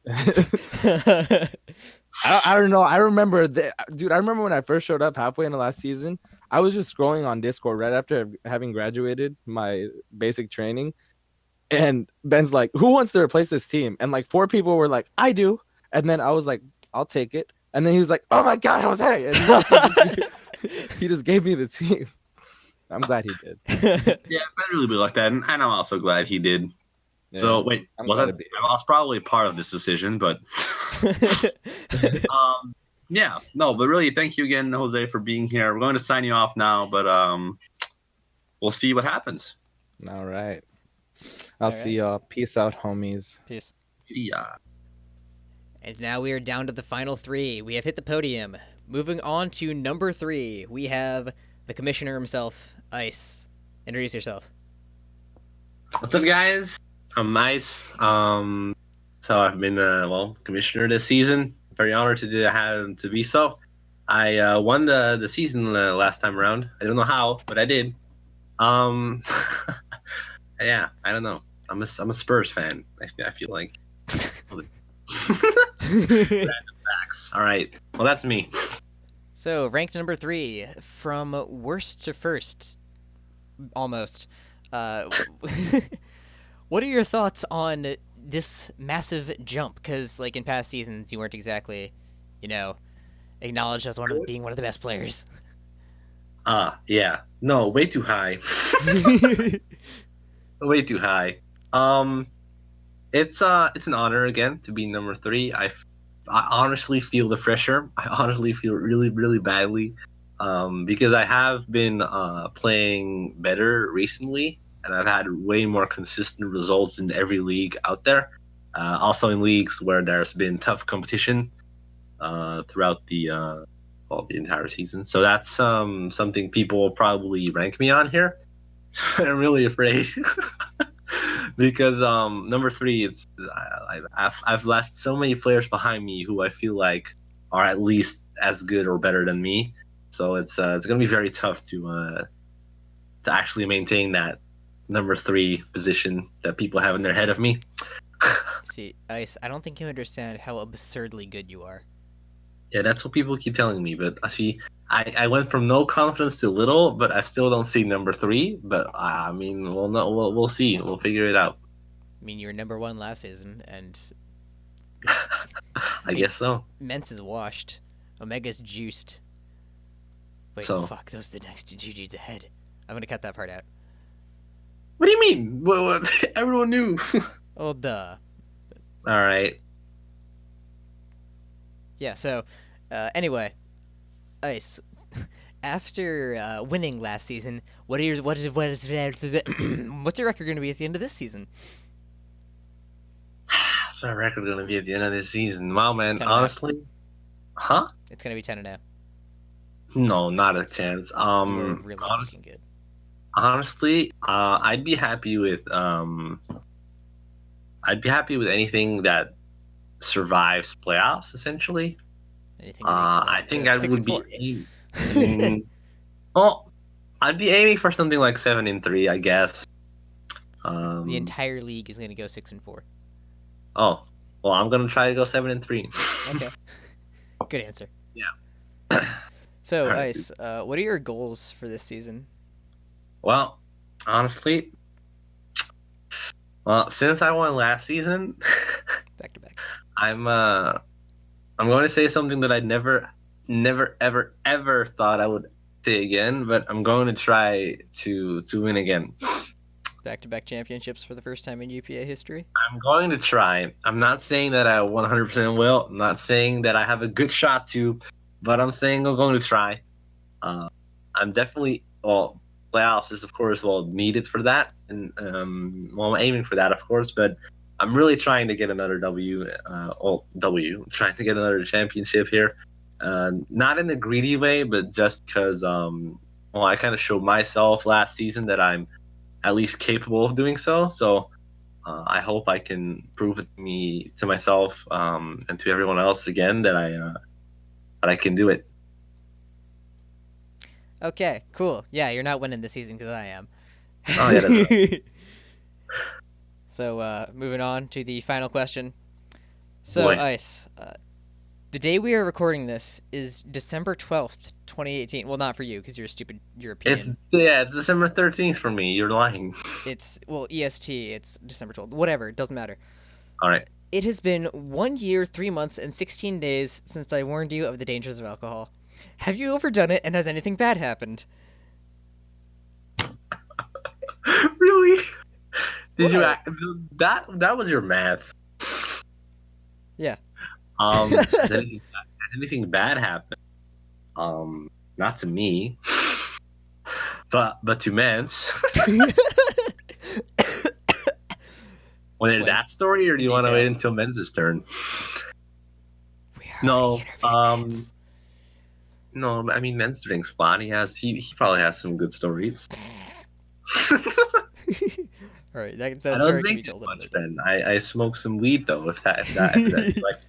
I don't know. I remember dude. I remember when I first showed up halfway in the last season. I was just scrolling on Discord right after having graduated my basic training, and Ben's like, "Who wants to replace this team?" And like 4 people were like, "I do." And then I was like, "I'll take it." And then he was like, "Oh my god, Jose!" And he just gave me the team. I'm glad he did. Yeah, Ben really be like that, and I'm also glad he did. Yeah, so wait, I was probably part of this decision, but yeah, no, but really, thank you again, Jose, for being here. We're going to sign you off now, but we'll see what happens. All right. I'll see y'all. Peace out, homies. Peace. See ya. And now we are down to the final 3. We have hit the podium. Moving on to number 3, we have the commissioner himself, Ice. Introduce yourself. What's up, guys? I'm Ice. So I've been commissioner this season. Very honored to be so. I won the season last time around. I don't know how, but I did. Yeah, I don't know. I'm a Spurs fan. I feel like. Random facts. All right. Well, that's me. So, ranked number 3, from worst to first, almost. What are your thoughts on this massive jump? Because, like, in past seasons, you weren't exactly, acknowledged as being one of the best players. Yeah. No, way too high. Way too high. It's an honor again to be number 3. I honestly feel the pressure. I honestly feel really, really badly, because I have been playing better recently, and I've had way more consistent results in every league out there. Also in leagues where there's been tough competition throughout the entire season. So that's something people will probably rank me on here. I'm really afraid. Because number 3, it's I've left so many players behind me who I feel like are at least as good or better than me. So it's gonna be very tough to actually maintain that number 3 position that people have in their head of me. See, Ice, I don't think you understand how absurdly good you are. Yeah, that's what people keep telling me. But I went from no confidence to little, but I still don't see number 3. But I mean, we'll see. We'll figure it out. I mean, you were number 1 last season, and I guess so. Mence is washed. Omega's juiced. Wait, So- fuck, those are the next 2 dudes ahead. I'm gonna cut that part out. What do you mean? Well, everyone knew. Oh, duh. All right. Yeah, so, anyway, Ice, after winning last season, what's your record going to be at the end of this season? What's my record going to be at the end of this season? Wow, man, 10-0. honestly. Huh? It's going to be 10-0. No, not a chance. You're really fucking good. Honestly, I'd be happy with anything that survives playoffs, essentially. Anything I think I would be 6-4. aiming. Well, I'd be aiming for something like 7-3, I guess. The entire league is going to go 6-4. Oh, well, I'm gonna try to go 7-3. Okay. Good answer. Yeah. So, All right. Ice, what are your goals for this season? Well, honestly, since I won last season, Back to back. I'm going to say something that I never, ever thought I would say again, but I'm going to try to win again. Back-to-back championships for the first time in UPA history? I'm going to try. I'm not saying that I 100% will. I'm not saying that I have a good shot to, but I'm saying I'm going to try. I'm definitely, playoffs is of course needed for that, and I'm aiming for that, of course, but I'm really trying to get another trying to get another championship here. Not in a greedy way, but just because I kind of showed myself last season that I'm at least capable of doing so. So I hope I can prove it to myself and to everyone else again that I can do it. Okay, cool. Yeah, you're not winning this season because I am. Oh yeah, that's right. So, moving on to the final question. So, Boy. Ice, the day we are recording this is December 12th, 2018. Well, not for you, because you're a stupid European. It's December 13th for me. You're lying. It's EST, it's December 12th. Whatever, it doesn't matter. All right. It has been 1 year, 3 months, and 16 days since I warned you of the dangers of alcohol. Have you overdone it, and has anything bad happened? Really? Did you that was your math? Yeah. Has anything bad happened? Not to me, but to Mance. Want to hear that story, or do you want to wait until Men's turn? No, no. I mean, Men's drinks spot. He probably has some good stories. All right, that I story don't can be drink told much then. I smoke some weed though. If that like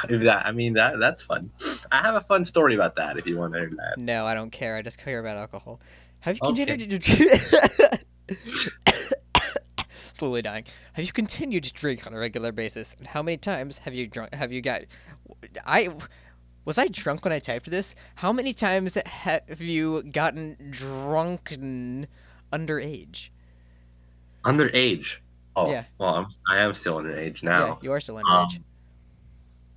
That's fun. I have a fun story about that if you want to hear that. No, I don't care. I just care about alcohol. Have you Okay. continued to slowly dying? Have you continued to drink on a regular basis? And how many times have you drunk? Have you got? Was I drunk when I typed this? How many times have you gotten drunken underage? Underage. Oh, Yeah. well, I am still underage now. Yeah, you are still underage.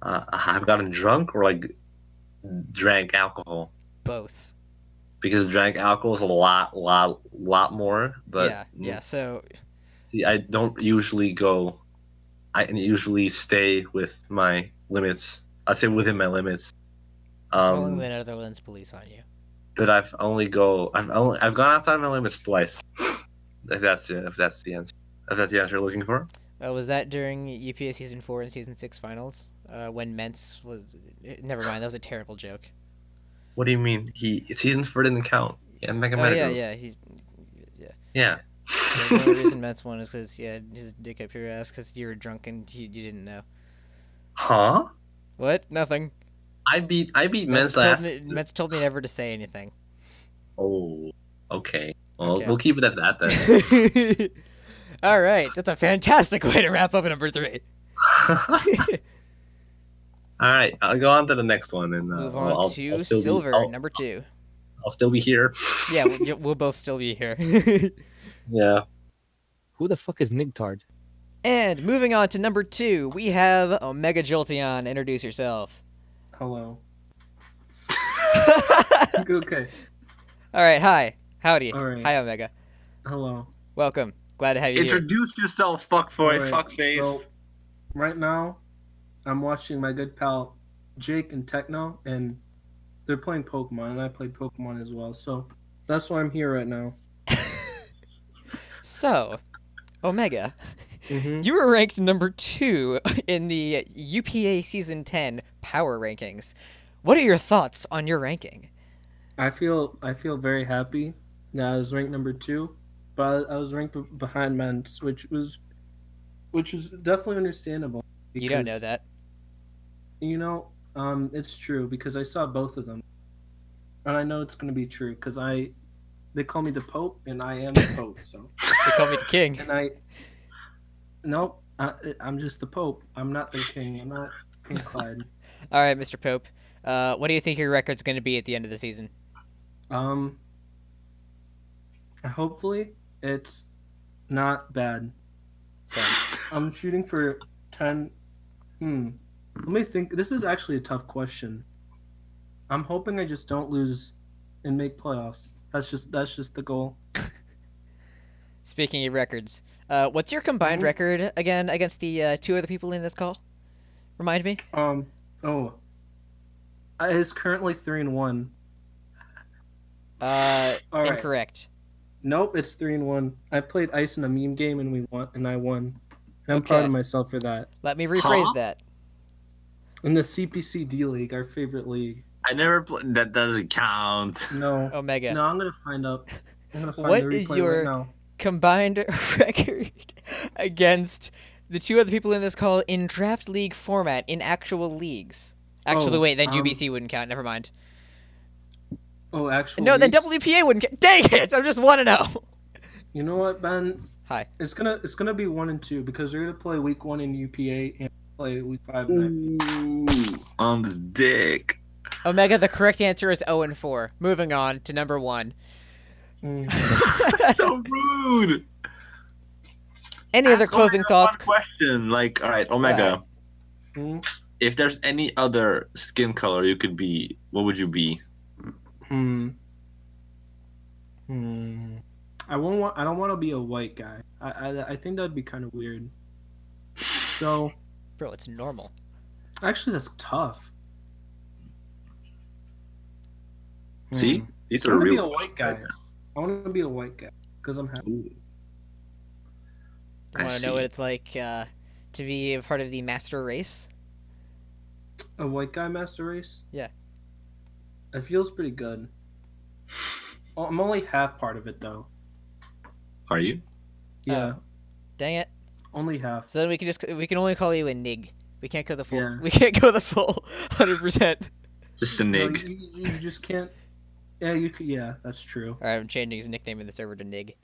I've gotten drunk or like drank alcohol. Both. Because drank alcohol is a lot more. But yeah. So I don't usually go. I usually stay with my limits. I stay within my limits. Calling the Netherlands police on you. But I've gone outside my limits twice. If that's the answer. If that's the answer you're looking for. Was that during UPA Season 4 and Season 6 finals? When Mentz was... Never mind, that was a terrible joke. What do you mean? Season 4 didn't count. Yeah, Mega Man. Yeah. Yeah. The only reason Mentz won is because he had his dick up your ass because you were drunk and you didn't know. Huh? What? Nothing. I beat Mentz last. Mentz told me never to say anything. Oh, okay. Well, we'll keep it at that then. All right, that's a fantastic way to wrap up number 3. All right, I'll go on to the next one and move on to silver, number 2. I'll still be here. Yeah, we'll both still be here. Yeah. Who the fuck is Nigtard? And moving on to number 2, we have Omega Jolteon. Introduce yourself. Hello. Okay. All right. Hi. Howdy. All right. Hi, Omega. Hello. Welcome. Glad to have you Introduce yourself, fuckboy, fuckface. So, right now, I'm watching my good pal Jake and Techno, and they're playing Pokemon, and I played Pokemon as well. So that's why I'm here right now. So, Omega, you were ranked number 2 in the UPA Season 10 Power Rankings. What are your thoughts on your ranking? I feel very happy that I was ranked number 2, but I was ranked behind Mentz, which was definitely understandable. You don't know that. You know, it's true because I saw both of them, and I know it's going to be true because they call me the Pope, and I am the Pope. So they call me the King. And I'm just the Pope. I'm not the King. I'm not King Clyde. All right, Mr. Pope. What do you think your record's going to be at the end of the season? Hopefully it's not bad. So I'm shooting for 10. Let me think. This is actually a tough question. I'm hoping I just don't lose and make playoffs. That's just the goal. Speaking of records, what's your combined record again against the 2 other people in this call? Remind me. It's currently 3-1. Incorrect. Nope, it's 3-1. I played Ice in a meme game and I won. And I'm proud of myself for that. Let me rephrase that. In the CPCD league, our favorite league. I never played. That doesn't count. No. Omega. No, I'm gonna find out. What is your combined record against the 2 other people in this call in draft league format in actual leagues? Actually, wait, then UBC wouldn't count. Never mind. Oh, actually. No, then WPA wouldn't count. Dang it! I just want to know. You know what, Ben? Hi. It's gonna be 1 and 2 because they're gonna play week 1 in UPA and play week 5 in on this dick. Omega, the correct answer is 0 and 4. Moving on to number 1. So rude. Any other closing thoughts? One question, like, all right, Omega. If there's any other skin color you could be, what would you be? I don't want to be a white guy. I think that'd be kind of weird. So, bro, it's normal. Actually, that's tough. See, these I are want to real. be a white guy. I want to be a white guy because I'm happy. You want to know what it's like to be a part of the master race? A white guy master race? Yeah. It feels pretty good. I'm only half part of it though. Are you? Yeah. Dang it. Only half. So then we can only call you a Nig. We can't go the full. Yeah. We can't go the full 100%. Just a No, nig. you just can't. Yeah, you could. Yeah, that's true. All right, I'm changing his nickname in the server to Nig.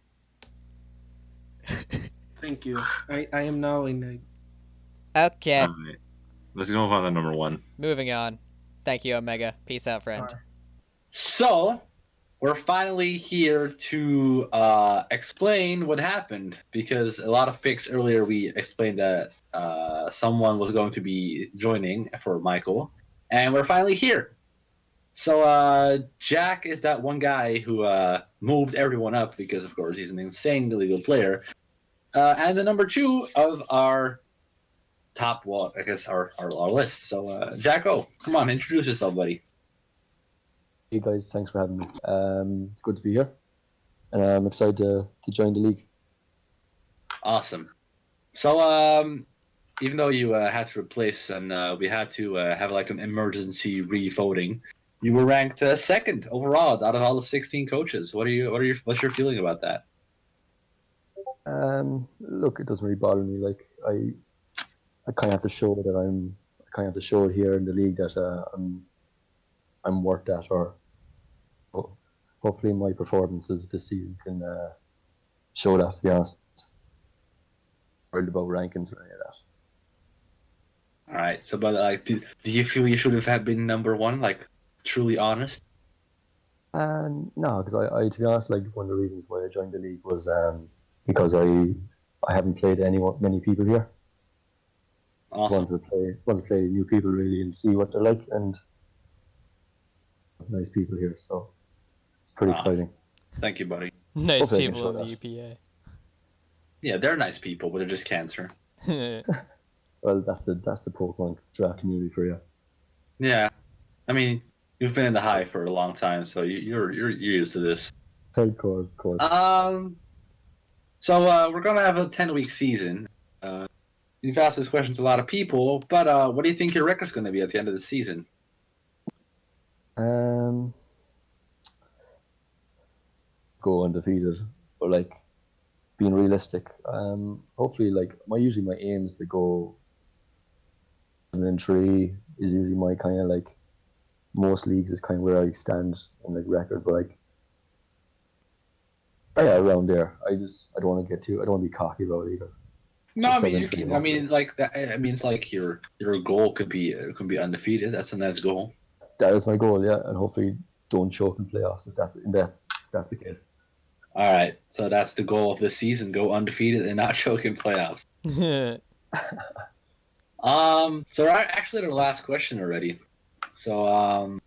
Thank you. I am now a nig. Okay. All right. Let's move on to number 1. Moving on. Thank you, Omega. Peace out, friend. So, we're finally here to explain what happened, because a lot of picks earlier we explained that someone was going to be joining for Michael, and we're finally here. So Jack is that one guy who moved everyone up because, of course, he's an insanely good player. And the number 2 of our top, well, I guess our list. So Jacko, come on, introduce yourself, buddy. Hey guys, thanks for having me. It's good to be here, and I'm excited to join the league. Awesome. So even though you had to replace and we had to have like an emergency re-voting, you were ranked second overall out of all the 16 coaches. What's your feeling about that? Look, it doesn't really bother me. Like I kind of have to show that I kind of have to show it here in the league that I'm worth that, or hopefully my performances this season can show that. To be honest, worried about rankings or any of that. All right. So, but like, do you feel you should have been number 1? Like, truly honest? No, because I to be honest, like one of the reasons why I joined the league was because I haven't played many people here. Awesome. Want to play new people really and see what they're like, and nice people here, so it's pretty exciting. Thank you, buddy. Nice Hopefully people in the UPA. Yeah, they're nice people, but they're just cancer. Well, that's the Pokemon draft community for you. Yeah, I mean, you've been in the high for a long time, so you're used to this. Of course. So we're gonna have a 10-week season. You've asked this question to a lot of people, but what do you think your record's gonna be at the end of the season? Go undefeated, but like being realistic. Hopefully, like usually my aim is to go 7-3 is usually my kind of like most leagues is kind of where I stand in like record, but like yeah, around there. I don't want to get too. I don't want to be cocky about it either. No, I mean you can. I mean like that. I mean it's like your goal could be undefeated. That's a nice goal. That is my goal, yeah, and hopefully don't choke in playoffs if that's the case. All right, so that's the goal of this season: go undefeated and not choke in playoffs. So we're actually at our last question already. So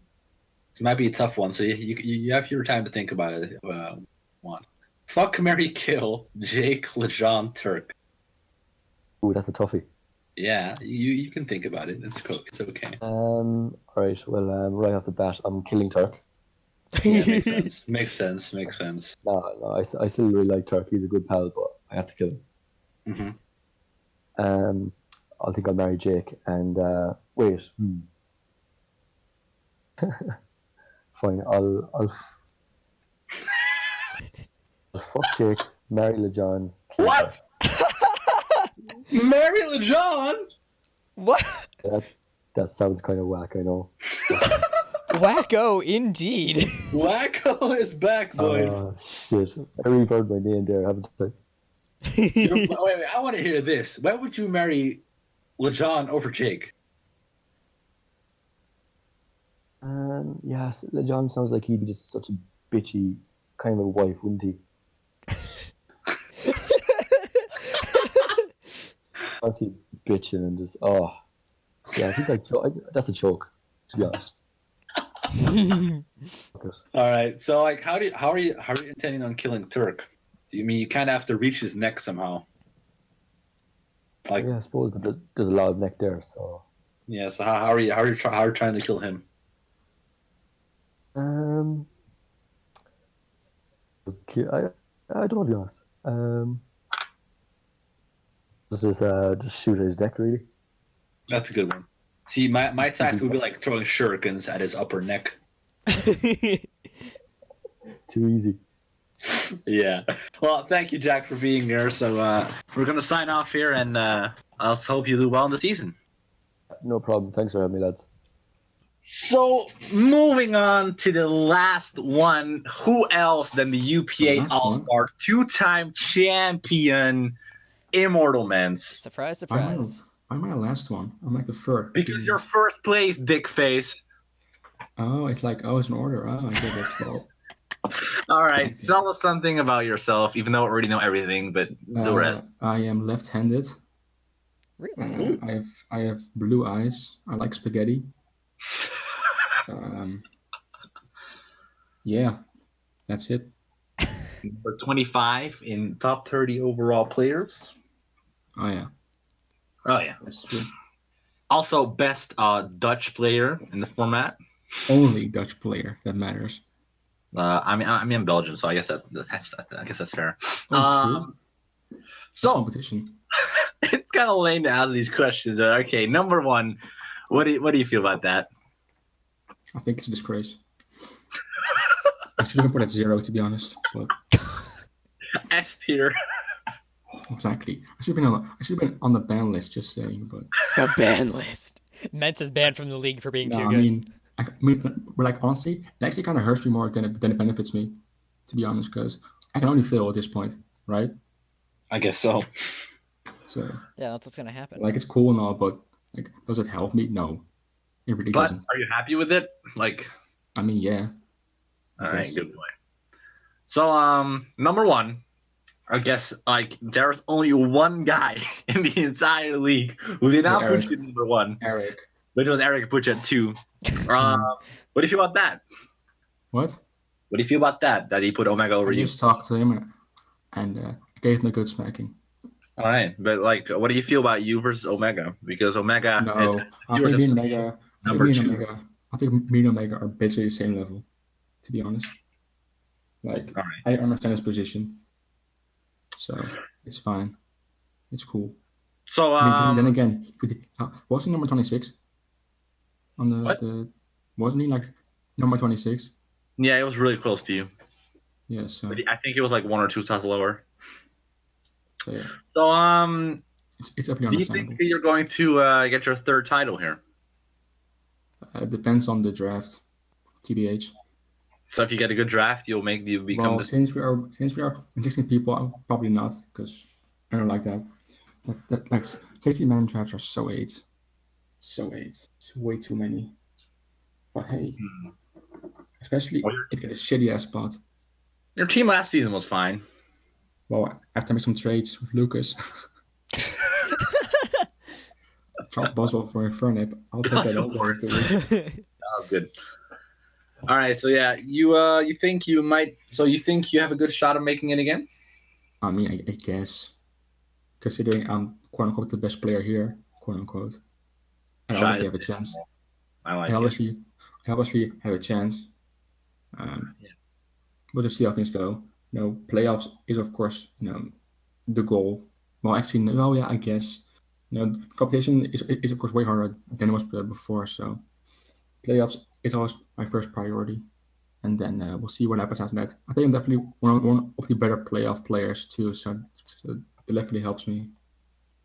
this might be a tough one. So you have your time to think about it. One, fuck, marry, kill Jake, LeJean, Turk. Ooh, that's a toughie. Yeah, you can think about it. It's okay. All right. Well, right off the bat, I'm killing Turk. Yeah, makes sense. No, I still really like Turk. He's a good pal, but I have to kill him. Mm-hmm. I think I'll marry Jake and wait. Fine. I'll fuck Jake, marry LeJean. What? Marry LeJean? What? That sounds kind of whack, I know. Wacko, indeed. Wacko is back, boys. Shit. I reverbed my name there, haven't I? Wait, I want to hear this. Why would you marry LeJean over Jake? Yes, LeJean sounds like he'd be just such a bitchy kind of a wife, wouldn't he? Honestly, bitching and just yeah, I think that's a choke, to be honest. All right, so like, how are you intending on killing Turk? Do you mean you kind of have to reach his neck somehow? Like, yeah, I suppose, but there's a lot of neck there, so. Yeah, so how are you trying to kill him? I don't know, to be honest. Just shoot at his neck, really. That's a good one. See, my tactic would be like throwing shurikens at his upper neck. Too easy. Yeah. Well, thank you, Jack, for being here. So we're gonna sign off here, and I'll hope you do well in the season. no problem. Thanks for having me, lads. So moving on to the last one, who else than the UPA All-Star, two-time champion, Immortal Mens? Surprise, surprise. Why am I the last one? I'm like the third. Because you're first place, dick face. Oh, it's like, it's an order. Oh, I get it. Well, all right, tell us something about yourself, even though I already know everything, but the rest. I am left-handed. Really? I have blue eyes. I like spaghetti. Yeah, that's it. Number 25 in top 30 overall players. Oh yeah. Oh yeah. That's true. Also, best Dutch player in the format. Only Dutch player that matters. I'm in Belgium, so I guess that's fair. True. So competition. It's kind of lame to ask these questions. But okay, number one, what do you feel about that? I think it's a disgrace. I should have put at 0, to be honest. But S tier. Exactly. I should have been on the ban list. Just saying, but the ban list. Mens is banned from the league for being too good. I mean, but like honestly, it actually kind of hurts me more than it benefits me, to be honest, because I can only fail at this point, right? I guess so. So yeah, that's what's gonna happen. Like it's cool and all, but like, does it help me? No, it really doesn't. Are you happy with it? Like, I mean, yeah. All right, good point. So, number one, I guess like there's only one guy in the entire league who did not put you at number one. Eric. Which was Eric put you at 2. What do you feel about that? What? What do you feel about that? That he put Omega over you? I just talked to him and gave him a good smacking. All right, but like, what do you feel about you versus Omega? Because Omega is I think me and Omega. I think me and Omega are basically the same level, to be honest. Like, I understand his position, so it's fine. It's cool. So, then again, wasn't he number 26 on the? Wasn't he like number 26? Yeah, it was really close to you. Yeah, so but I think it was like 1 or 2 spots lower. So, yeah. So it's definitely do you think you're going to get your 3rd title here? It depends on the draft, TBH. So if you get a good draft, you'll become. Well, since we are 16 people, I'll probably not, because I don't like that. Like 60-man drafts are so AIDS. It's way too many. But hey, especially if you get a shitty ass spot. Your team last season was fine. Well, I have to make some trades with Lucas. Drop Boswell for Infernip. I'll take that all day of the week. That was good. All right, so yeah, you think you might? So you think you have a good shot of making it again? I mean, I guess, considering I'm quote unquote the best player here, quote unquote, I obviously have a chance. I obviously have a chance. We'll just see how things go. Playoffs is of course the goal. Well, actually, no, yeah, I guess. Competition is of course way harder than it was before. So playoffs is always my first priority, and then we'll see what happens after that. I think I'm definitely one of the better playoff players too. So it definitely helps me.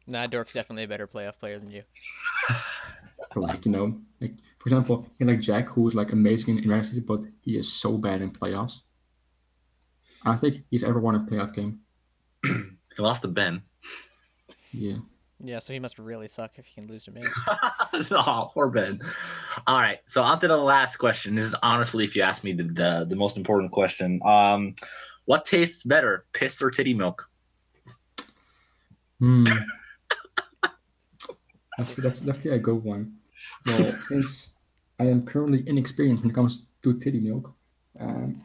Nah, Dork's definitely a better playoff player than you. But like for example, like Jack, who is like amazing in regular season, but he is so bad in playoffs. I don't think he's ever won a playoff game. He lost to Ben. Yeah. Yeah, so he must really suck if he can lose to me. Oh, poor Ben. All right, so on to the last question. This is honestly, if you ask me, the most important question. What tastes better, piss or titty milk? That's definitely a good one. Well, since I am currently inexperienced when it comes to titty milk, you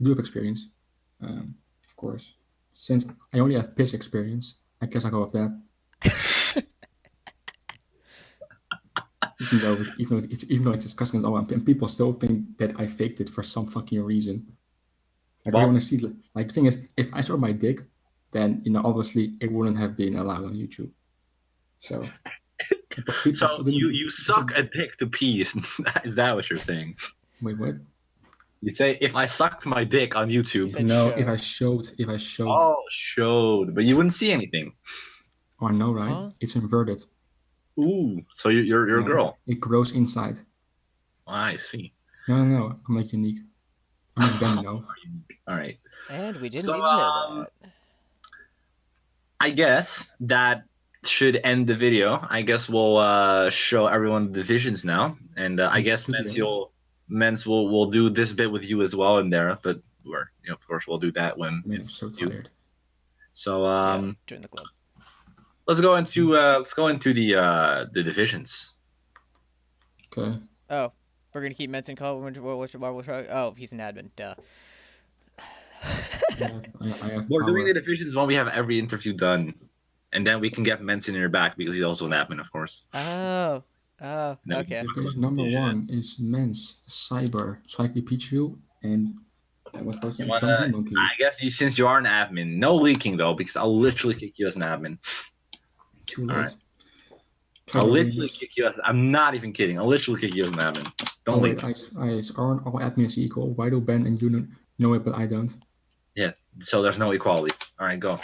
do have experience, of course. Since I only have piss experience, I guess I'll go with that. even though it's disgusting and all, and people still think that I faked it for some fucking reason. Like, I want to see, like, the thing is, if I showed my dick, then obviously it wouldn't have been allowed on YouTube. So you suck a dick to pee. Is that what you're saying? Wait, what? You say if I sucked my dick on YouTube. No, if I showed. Oh, showed, but you wouldn't see anything. Oh, I know, right? Huh? It's inverted. Ooh, so you're a girl. It grows inside. I see. No, I'm not unique. I'm like Ben, you know. All right. And we didn't need to know that. I guess that should end the video. I guess we'll show everyone the divisions now, and I guess Mens will do this bit with you as well in there. But of course, we'll do that when I'm so tired. So join the club. Let's go into the divisions. Okay. Oh, we're gonna keep Mens in call. Oh, he's an admin. Duh. We're doing the divisions when we have every interview done, and then we can get Mens in your back because he's also an admin, of course. Oh, okay. Division number 1 is Men's Cyber Spike Pichu and what was it? Clumsy Monkey. I guess since you are an admin, no leaking though, because I'll literally kick you as an admin. Too late. Right. I'll literally kick you as. I'm not even kidding. I'll literally kick you as an admin. Don't leak. Aren't all admins equal? Why do Ben and you know it, but I don't? Yeah, so there's no equality. All right, go.